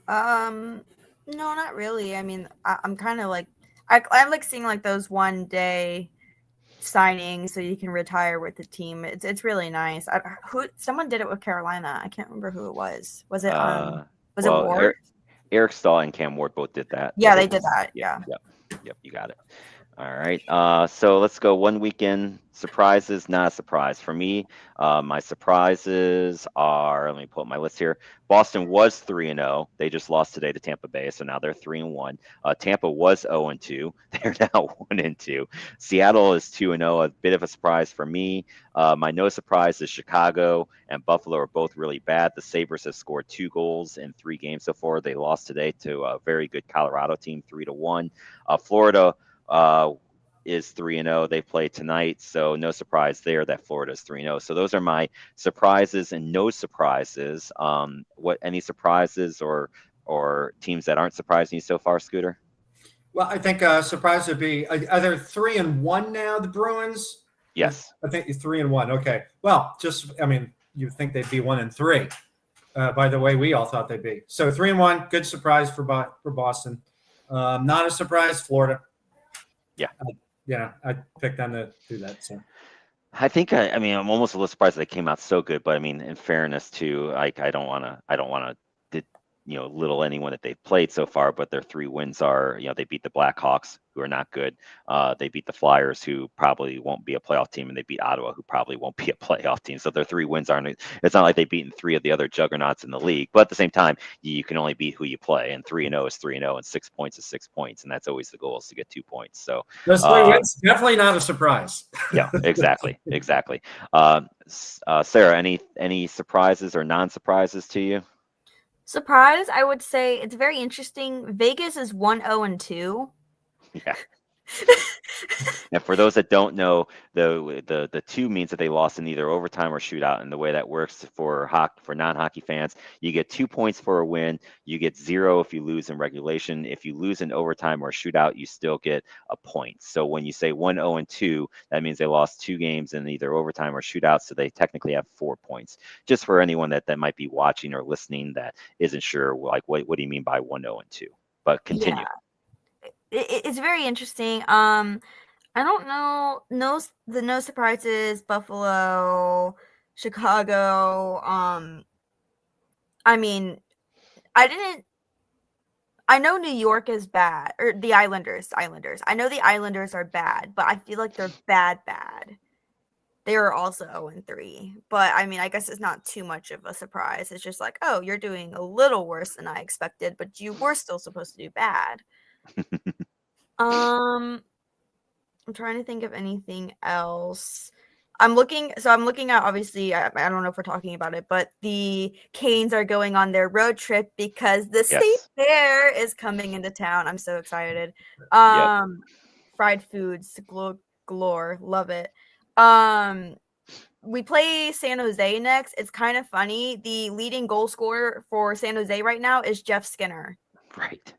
No, not really. I mean, I'm kind of like I like seeing like those 1-day signings so you can retire with the team. It's really nice. Someone did it with Carolina. I can't remember who it was. Was it it Ward? Eric Stahl and Cam Ward both did that. Yeah, they did that. Yeah. Yep. You got it. All right. So let's go 1 weekend surprises. Not a surprise for me. My surprises are, let me pull up my list here. Boston was 3-0. They just lost today to Tampa Bay, so now they're 3-1. Tampa was 0-2. They're now 1-2. Seattle is 2-0. A bit of a surprise for me. My no surprise is Chicago and Buffalo are both really bad. The Sabres have scored 2 goals in 3 games so far. They lost today to a very good Colorado team, 3-1. Florida is 3-0. They play tonight, so no surprise there that Florida is 3-0. So those are my surprises and no surprises. Any surprises or teams that aren't surprising you so far, Scooter? Well, I think surprise would be are they 3-1 now, the Bruins? Yes. I think 3-1. Okay. Well, you think they'd be 1-3. By the way, we all thought they'd be. So 3-1, good surprise for Boston. Not a surprise, Florida. Yeah. I picked them to do that. So I think I'm almost a little surprised they came out so good, but I mean, in fairness too, I don't want to little anyone that they've played so far, but their 3 wins are, they beat the Blackhawks, who are not good. They beat the Flyers, who probably won't be a playoff team, and they beat Ottawa, who probably won't be a playoff team. So their 3 wins aren't. It's not like they've beaten 3 of the other juggernauts in the league. But at the same time, you can only beat who you play, and 3-0 is 3-0, and 6 points is 6 points, and that's always the goal, is to get 2 points. So those 3 wins, definitely not a surprise. yeah, exactly. Sarah, any surprises or non-surprises to you? Surprise, I would say it's very interesting. Vegas is 1-0-2. Yeah. And for those that don't know, the 2 means that they lost in either overtime or shootout. And the way that works for non-hockey fans, you get 2 points for a win, you get 0 if you lose in regulation. If you lose in overtime or shootout, you still get a point. So when you say 1-0-2, that means they lost 2 games in either overtime or shootout. So they technically have 4 points. Just for anyone that might be watching or listening that isn't sure, like what do you mean by 1-0-2? But continue. Yeah. It's very interesting. I don't know. No surprises. Buffalo, Chicago. I mean, I know New York is bad, or the Islanders. I know the Islanders are bad, but I feel like they're bad. They are also 0-3. But I mean, I guess it's not too much of a surprise. It's just like, oh, you're doing a little worse than I expected, but you were still supposed to do bad. I'm trying to think of anything else. I'm looking at, obviously, I don't know if we're talking about it, but the Canes are going on their road trip because the State Fair is coming into town. I'm so excited. Fried foods, galore, love it. We play San Jose next. It's kind of funny. The leading goal scorer for San Jose right now is Jeff Skinner. Right.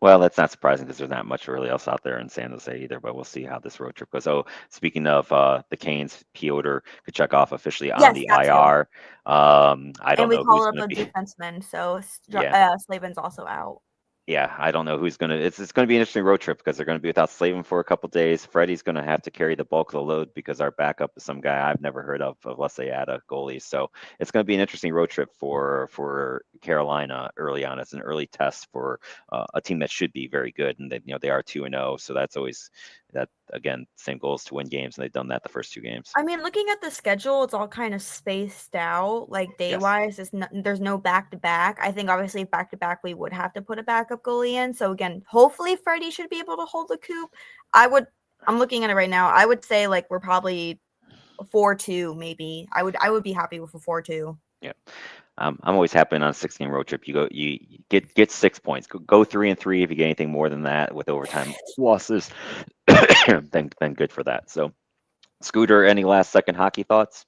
Well, that's not surprising because there's not much really else out there in San Jose either, but we'll see how this road trip goes. Oh, speaking of the Canes, Pyotr Kochetkov officially on the IR. I don't know who's going to be. Defenseman, so Slavin's also out. Yeah, I don't know who's going to. It's going to be an interesting road trip because they're going to be without Slavin for a couple days. Freddie's going to have to carry the bulk of the load because our backup is some guy I've never heard of unless they add a goalie. So it's going to be an interesting road trip for Carolina early on. It's an early test for a team that should be very good, and they are 2-0. So that's always that. Again, same goal is to win games, and they've done that the first 2 games. I mean, looking at the schedule, it's all kind of spaced out, like day-wise. There's no back-to-back. I think obviously back-to-back we would have to put a backup goalie in. So again, hopefully Freddie should be able to hold the coop. I'm looking at it right now. I would say like we're probably 4-2 maybe. I would be happy with a 4-2. Yeah. I'm always happy on a 6-game road trip. You get 6 points. Go 3-3 if you get anything more than that with overtime losses. then good for that. So, Scooter, any last second hockey thoughts?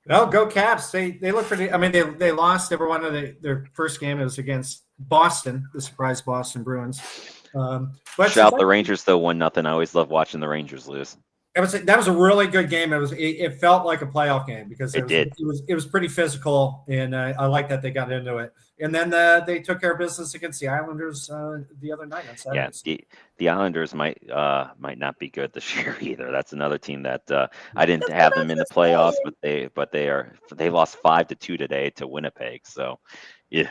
No, go Caps. They look pretty. I mean, they lost every one of their first game. It was against Boston, the surprise Boston Bruins. But shout out the Rangers though, 1-0. I always love watching the Rangers lose. That was a really good game. It felt like a playoff game because it was pretty physical, and I like that they got into it. And then they took care of business against the Islanders the other night on Saturday. Yeah, the Islanders might not be good this year either. That's another team that I didn't have them in the playoffs, but they lost 5-2 today to Winnipeg. So, yep.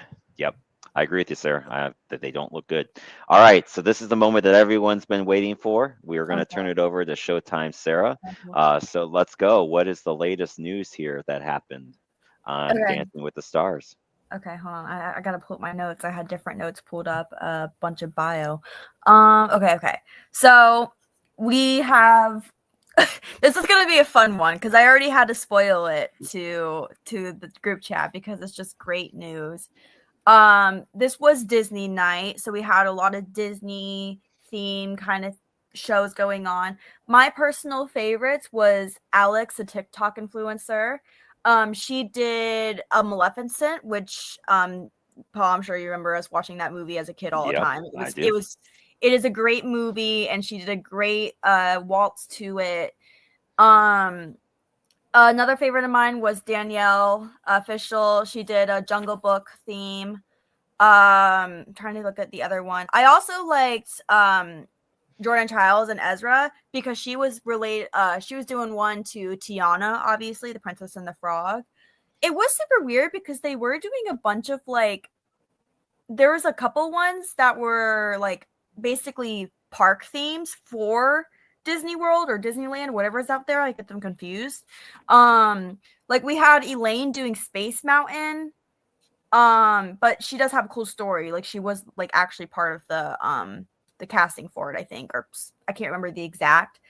I agree with you, Sarah. That they don't look good. All right, so this is the moment that everyone's been waiting for. We are going to turn it over to Showtime Sarah. So let's go. What is the latest news here that happened on Dancing with the Stars? Okay, hold on. I gotta pull up my notes. I had different notes pulled up, a bunch of bio. Okay. So we have. This is gonna be a fun one because I already had to spoil it to the group chat because it's just great news. This was Disney night, so we had a lot of Disney theme kind of shows going on. My personal favorites was Alex, a TikTok influencer. She did a Maleficent, which Paul, I'm sure you remember us watching that movie as a kid all the time. It is a great movie, and she did a great waltz to it. Another favorite of mine was Danielle Official. She did a Jungle Book theme. Trying to look at the other one. I also liked Jordan Childs and Ezra because she was related. She was doing one to Tiana, obviously, the Princess and the Frog. It was super weird because they were doing a bunch of like there was a couple ones that were like basically park themes for Disney World or Disneyland, whatever's out there. I get them confused. Like we had Elaine doing Space Mountain. But she does have a cool story. Like she was like actually part of the casting for it, I think, or I can't remember the exact.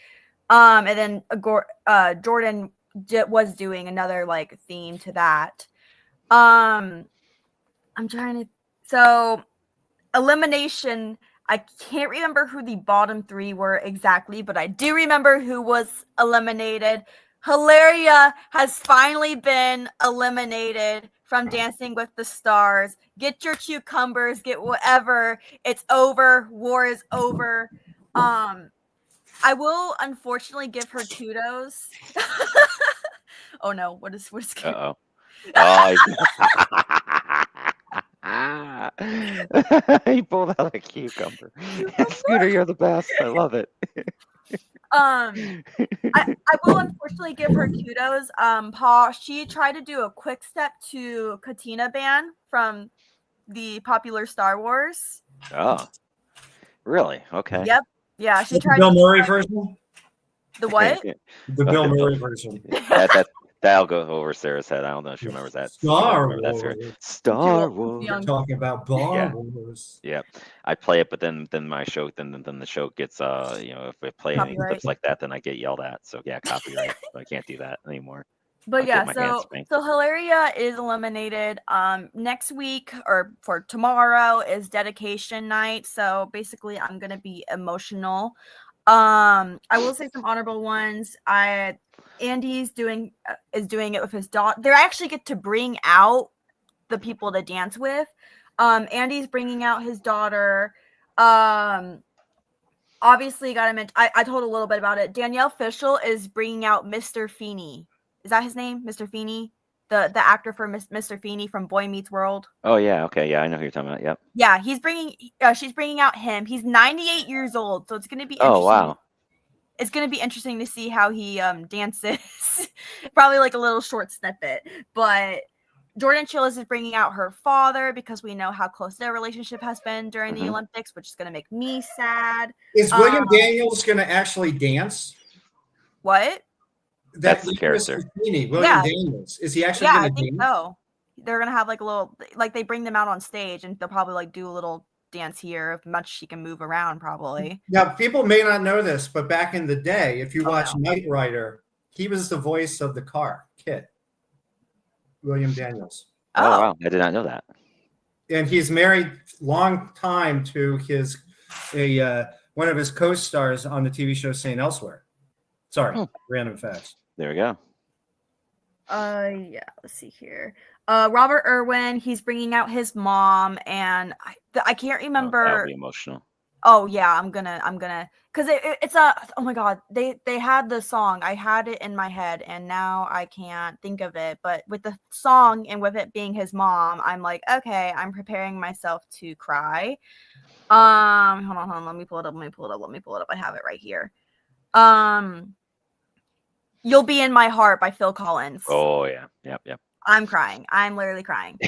And then Jordan was doing another like theme to that. I'm trying to. So elimination. I can't remember who the bottom 3 were exactly, but I do remember who was eliminated. Hilaria has finally been eliminated from Dancing with the Stars. Get your cucumbers, get whatever. It's over. War is over. I will unfortunately give her kudos. Oh no, what is Uh-oh. Oh, he pulled out a cucumber. Scooter, you're the best. I love it. I will unfortunately give her kudos. Paul, she tried to do a quick step to Katina Ban from the popular Star Wars. Oh, really? Okay. Yep. Yeah, she tried. Bill Murray version. The what? The Bill Murray version. That'll go over Sarah's head. I don't know if she remembers that. Star Remember Wars. that Star Wars. We're talking about Star Wars. Yeah, I play it, but then my show, then the show gets if I play any clips like that, then I get yelled at. So yeah, copyright. So I can't do that anymore. But yeah, so Hilaria is eliminated. Next week or for tomorrow is dedication night. So basically, I'm gonna be emotional. I will say some honorable ones. Andy's doing it with his daughter. They actually get to bring out the people to dance with. Andy's bringing out his daughter. Obviously, gotta mention. I told a little bit about it. Danielle Fishel is bringing out Mr. Feeney. Is that his name, Mr. Feeney? The actor for Mr. Feeney from Boy Meets World. Oh yeah, okay, yeah, I know who you're talking about. Yep. Yeah, she's bringing out him. He's 98 years old, so it's gonna be interesting. Oh wow. It's going to be interesting to see how he dances. Probably like a little short snippet. But Jordan Chillis is bringing out her father because we know how close their relationship has been during the Olympics, which is going to make me sad. Is William Daniels going to actually dance? What? That's the character. William Daniels. Is he actually going to dance? Yeah, I think so. They're going to have like a little, like they bring them out on stage and they'll probably like do a little dance here if much she can move around probably. Now people may not know this, but back in the day, if you watch Knight Rider, he was the voice of the car Kit, William Daniels. Oh wow, I did not know that. And he's married long time to one of his co-stars on the TV show St. Elsewhere. Sorry, random facts. There we go. Yeah, let's see here. Robert Irwin, he's bringing out his mom, and I can't remember. That'll be emotional. Oh yeah, I'm gonna, because it's oh my god, they had the song. I had it in my head, and now I can't think of it. But with the song and with it being his mom, I'm like, okay, I'm preparing myself to cry. Hold on, let me pull it up. I have it right here. You'll Be in My Heart by Phil Collins. Oh yeah, yep. I'm crying. I'm literally crying.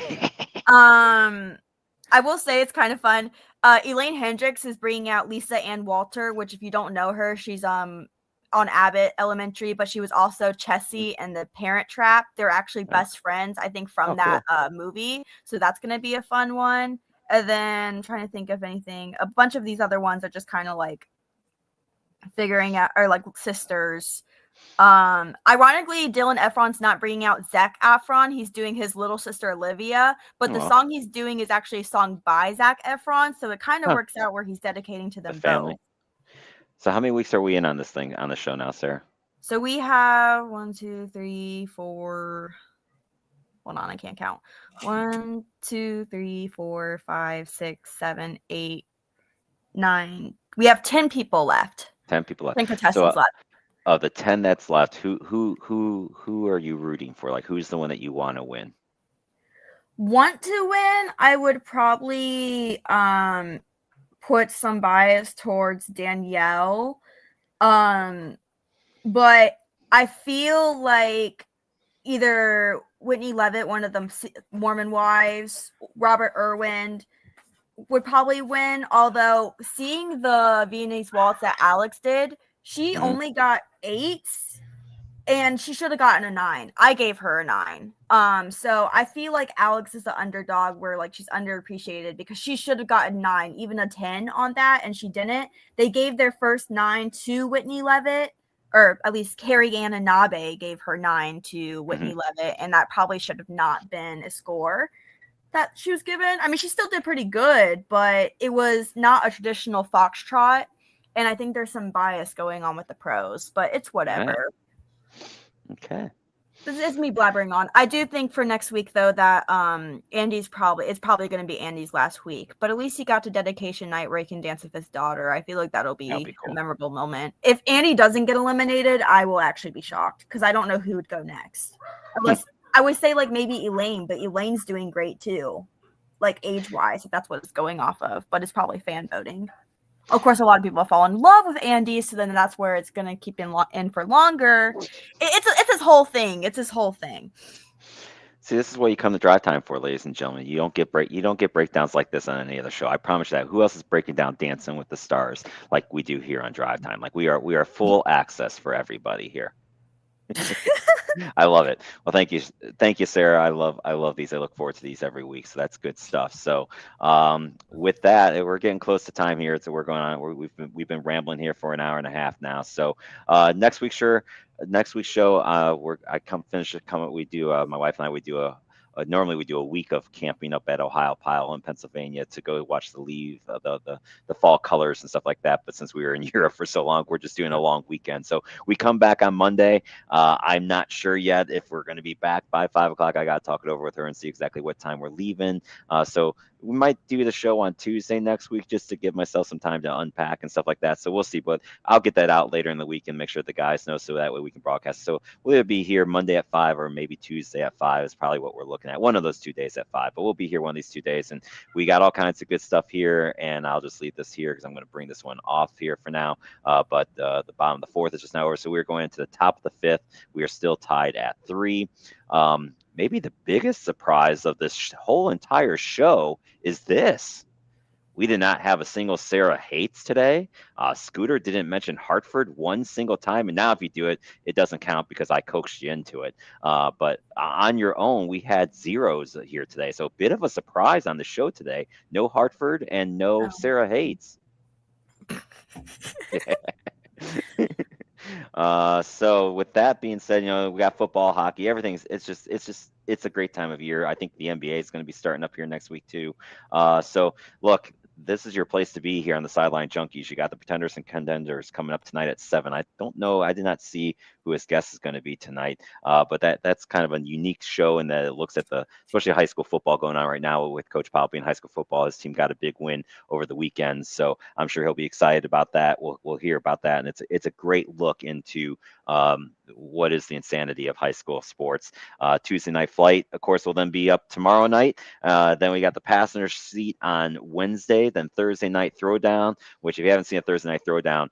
I will say it's kind of fun. Elaine Hendricks is bringing out Lisa Ann Walter, which if you don't know her, she's on Abbott Elementary, but she was also Chessie in The Parent Trap. They're actually best friends, I think, from that movie. So that's going to be a fun one. And then I'm trying to think of anything. A bunch of these other ones are just kind of like figuring out, or like sisters. Ironically, Dylan Efron's not bringing out Zac Efron. He's doing his little sister Olivia, but the song he's doing is actually a song by Zac Efron, so it kind of works out where he's dedicating to them both. So how many weeks are we in on this thing, on the show now, Sarah? So we have 1, 2, 3, 4. Hold on, I can't count. 1, 2, 3, 4, 5, 6, 7, 8, 9. We have 10 people left. 10 people left. 10 contestants left. Of the 10 that's left, who are you rooting for? Like, who's the one that you want to win? Want to win? I would probably put some bias towards Danielle. But I feel like either Whitney Levitt, one of the Mormon wives, Robert Irwin, would probably win. Although seeing the Viennese waltz that Alex did, she only got 8s, and she should have gotten a 9. I gave her a 9. So I feel like Alex is the underdog where like she's underappreciated because she should have gotten 9, even a 10 on that, and she didn't. They gave their first 9 to Whitney Levitt, or at least Carrie Ann Nabe gave her 9 to Whitney Levitt, and that probably should have not been a score that she was given. I mean, she still did pretty good, but it was not a traditional foxtrot, and I think there's some bias going on with the pros, but it's whatever. Okay. This is me blabbering on. I do think for next week though that it's probably going to be Andy's last week, but at least he got to dedication night where he can dance with his daughter. I feel like that'll be cool. A memorable moment. If Andy doesn't get eliminated, I will actually be shocked because I don't know who would go next. Unless I would say like maybe Elaine, but Elaine's doing great too, like age wise, if that's what it's going off of. But it's probably fan voting. Of course, a lot of people fall in love with Andy, so then that's where it's going to keep in for longer. It's his whole thing. It's his whole thing. See, this is what you come to Drive Time for, ladies and gentlemen. You don't get breakdowns like this on any other show. I promise you that. Who else is breaking down Dancing with the Stars like we do here on Drive Time? Like we are full access for everybody here. I love it. Well, thank you, Sarah. I love these. I look forward to these every week. So that's good stuff. So with that, we're getting close to time here. So we're going on. We've been rambling here for an hour and a half now. So next week's show, we do my wife and I we do normally we do a week of camping up at Ohio Pile in Pennsylvania to go watch the leave, the fall colors and stuff like that. But since we were in Europe for so long, we're just doing a long weekend. So we come back on Monday. I'm not sure yet if we're going to be back by 5 o'clock. I got to talk it over with her and see exactly what time we're leaving. So we might do the show on Tuesday next week just to give myself some time to unpack and stuff like that. So we'll see, but I'll get that out later in the week and make sure the guys know so that way we can broadcast. So we'll either be here Monday at 5 or maybe Tuesday at 5 is probably what we're looking at. One of those 2 days at 5, but we'll be here one of these 2 days. And we got all kinds of good stuff here. And I'll just leave this here because I'm going to bring this one off here for now. But the bottom of the 4th is just now over. So we're going into the top of the 5th. We are still tied at 3. Maybe the biggest surprise of this whole entire show is this. We did not have a single Sarah Hates today. Scooter didn't mention Hartford one single time. And now if you do it, it doesn't count because I coaxed you into it. But on your own, we had zeros here today. So a bit of a surprise on the show today. No Hartford and no Sarah Hates. So with that being said, we got football, hockey, everything's it's a great time of year. I think the NBA is going to be starting up here next week too. So look, this is your place to be here on the Sideline Junkies. You got the Pretenders and Contenders coming up tonight at 7. I don't know. I did not see who his guest is going to be tonight. But that's kind of a unique show in that it looks at especially high school football going on right now with Coach Powell being high school football. His team got a big win over the weekend. So I'm sure he'll be excited about that. We'll hear about that. And it's a great look into what is the insanity of high school sports. Tuesday Night Flight, of course, will then be up tomorrow night. Then we got the passenger seat on Wednesday, then Thursday Night Throwdown, which if you haven't seen a Thursday Night Throwdown,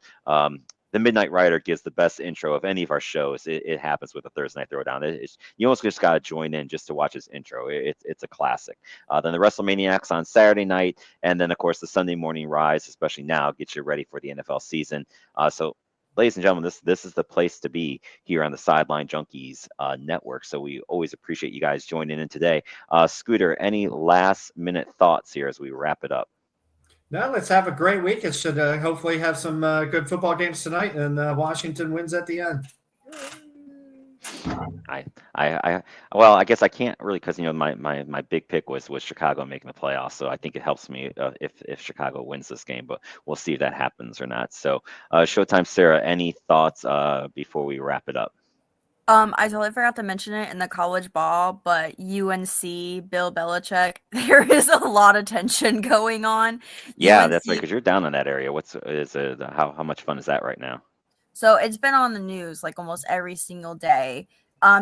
the Midnight Rider gives the best intro of any of our shows. It happens with a Thursday Night Throwdown. You almost just got to join in just to watch his intro. It's a classic. Then the WrestleManiacs on Saturday night, and then, of course, the Sunday Morning Rise, especially now, gets you ready for the NFL season. So ladies and gentlemen, this is the place to be here on the Sideline Junkies network. So we always appreciate you guys joining in today. Scooter, any last minute thoughts here as we wrap it up? No, let's have a great week. It should hopefully have some good football games tonight, and Washington wins at the end. Well, I guess I can't really because my big pick was Chicago making the playoffs, so I think it helps me if Chicago wins this game, but we'll see if that happens or not. So, Showtime, Sarah, any thoughts before we wrap it up? I totally forgot to mention it in the college ball, but UNC, Bill Belichick, there is a lot of tension going on. Yeah, UNC, that's right, because you're down in that area. How much fun is that right now? So it's been on the news like almost every single day.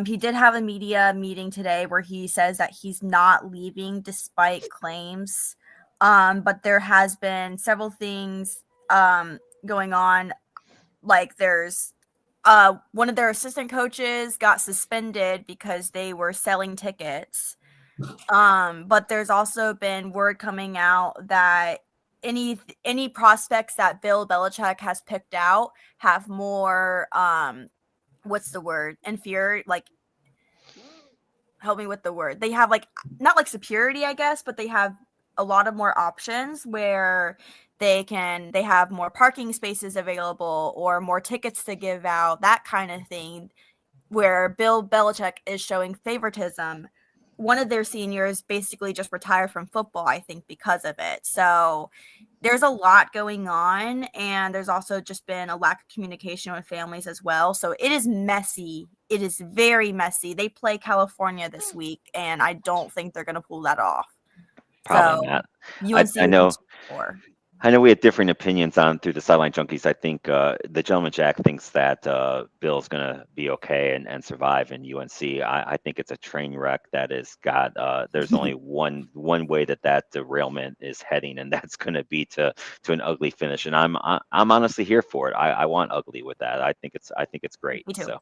He did have a media meeting today where he says that he's not leaving despite claims. But there has been several things going on. Like there's one of their assistant coaches got suspended because they were selling tickets. But there's also been word coming out that any prospects that Bill Belichick has picked out have more what's the word? Inferior, like help me with the word. They have like not like superiority, I guess, but they have a lot of more options where they have more parking spaces available or more tickets to give out, that kind of thing, where Bill Belichick is showing favoritism. One of their seniors basically just retired from football, I think, because of it. So there's a lot going on, and there's also just been a lack of communication with families as well. So it is messy. It is very messy. They play California this week, and I don't think they're going to pull that off. Probably So not. UNC I know. or I know we had differing opinions on through the Sideline Junkies. I think the gentleman Jack thinks that Bill's going to be okay and survive in UNC. I think it's a train wreck that has got. There's only one way that derailment is heading, and that's going to be to an ugly finish. And I'm honestly here for it. I want ugly with that. I think it's great. Me too. So.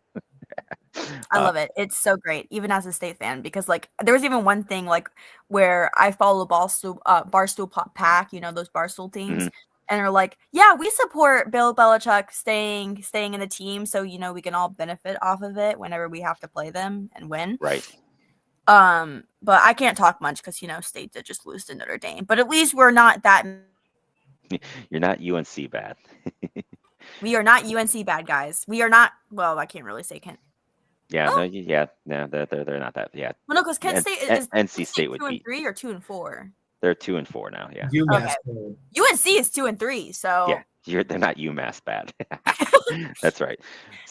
I love it. It's so great, even as a State fan, because like there was even one thing like where I follow Barstool Pack, you know, those Barstool teams, and they're like, yeah, we support Bill Belichick staying in the team, so you know we can all benefit off of it whenever we have to play them and win. Right. But I can't talk much because you know State did just lose to Notre Dame, but at least we're not that. You're not UNC bad. We are not UNC bad guys. We are not. Well, I can't really say Kent. Yeah, Oh. no, they're not that. Yeah. Well, no, because Kent State is NC State would be 2-3 or 2-4. They're 2-4 now. Yeah. UMass. UNC is 2-3, so Yeah, they're not UMass bad. That's right.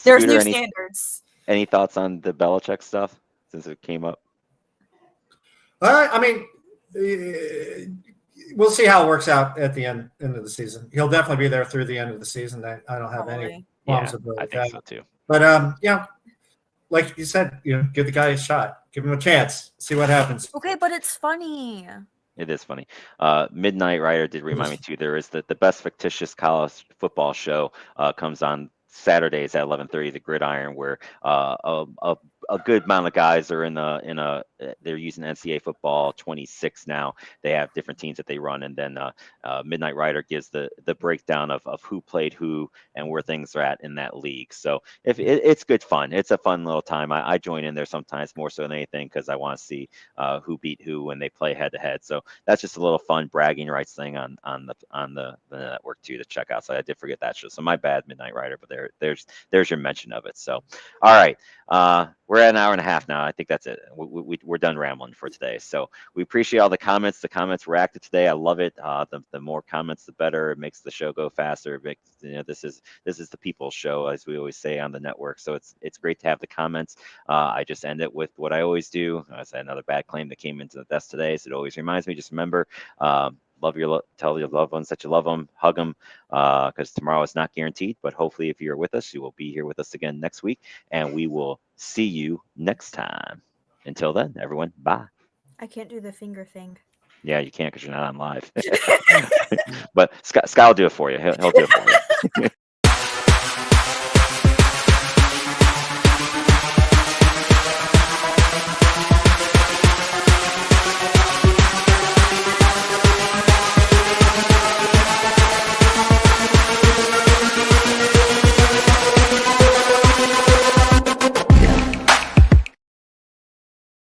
there's Scooter, new standards. Any thoughts on the Belichick stuff since it came up? I mean, we'll see how it works out at the end of the season. He'll definitely be there through the end of the season. I don't have any qualms with I think so too. But yeah, like you said, you know, give the guy a shot, give him a chance, see what happens. Okay, but it's funny. It is funny. Midnight Rider did remind me too. There is the best fictitious college football show comes on Saturdays at 11:30, the Gridiron, where a good amount of guys are they're using NCAA football 26 now. They have different teams that they run, and then Midnight Rider gives the breakdown of who played who and where things are at in that league. So if it's good fun, it's a fun little time. I join in there sometimes more so than anything because I want to see who beat who when they play head to head. So that's just a little fun bragging rights thing on the network too to check out. So I did forget that show. So my bad, Midnight Rider, but there's your mention of it. So all right. We're at an hour and a half now. I think that's it. We're done rambling for today. So we appreciate all the comments. The comments were active today. I love it. The more comments, the better. It makes the show go faster. It makes, this is the people's show, as we always say on the network. So it's great to have the comments. I just end it with what I always do. I said another bad claim that came into the desk today. So it always reminds me. Just remember. Tell your loved ones that you love them, hug them, because tomorrow is not guaranteed. But hopefully, if you're with us, you will be here with us again next week, and we will see you next time. Until then, everyone, bye. I can't do the finger thing. Yeah, you can't because you're not on live. But Scott will do it for you. He'll do it for you.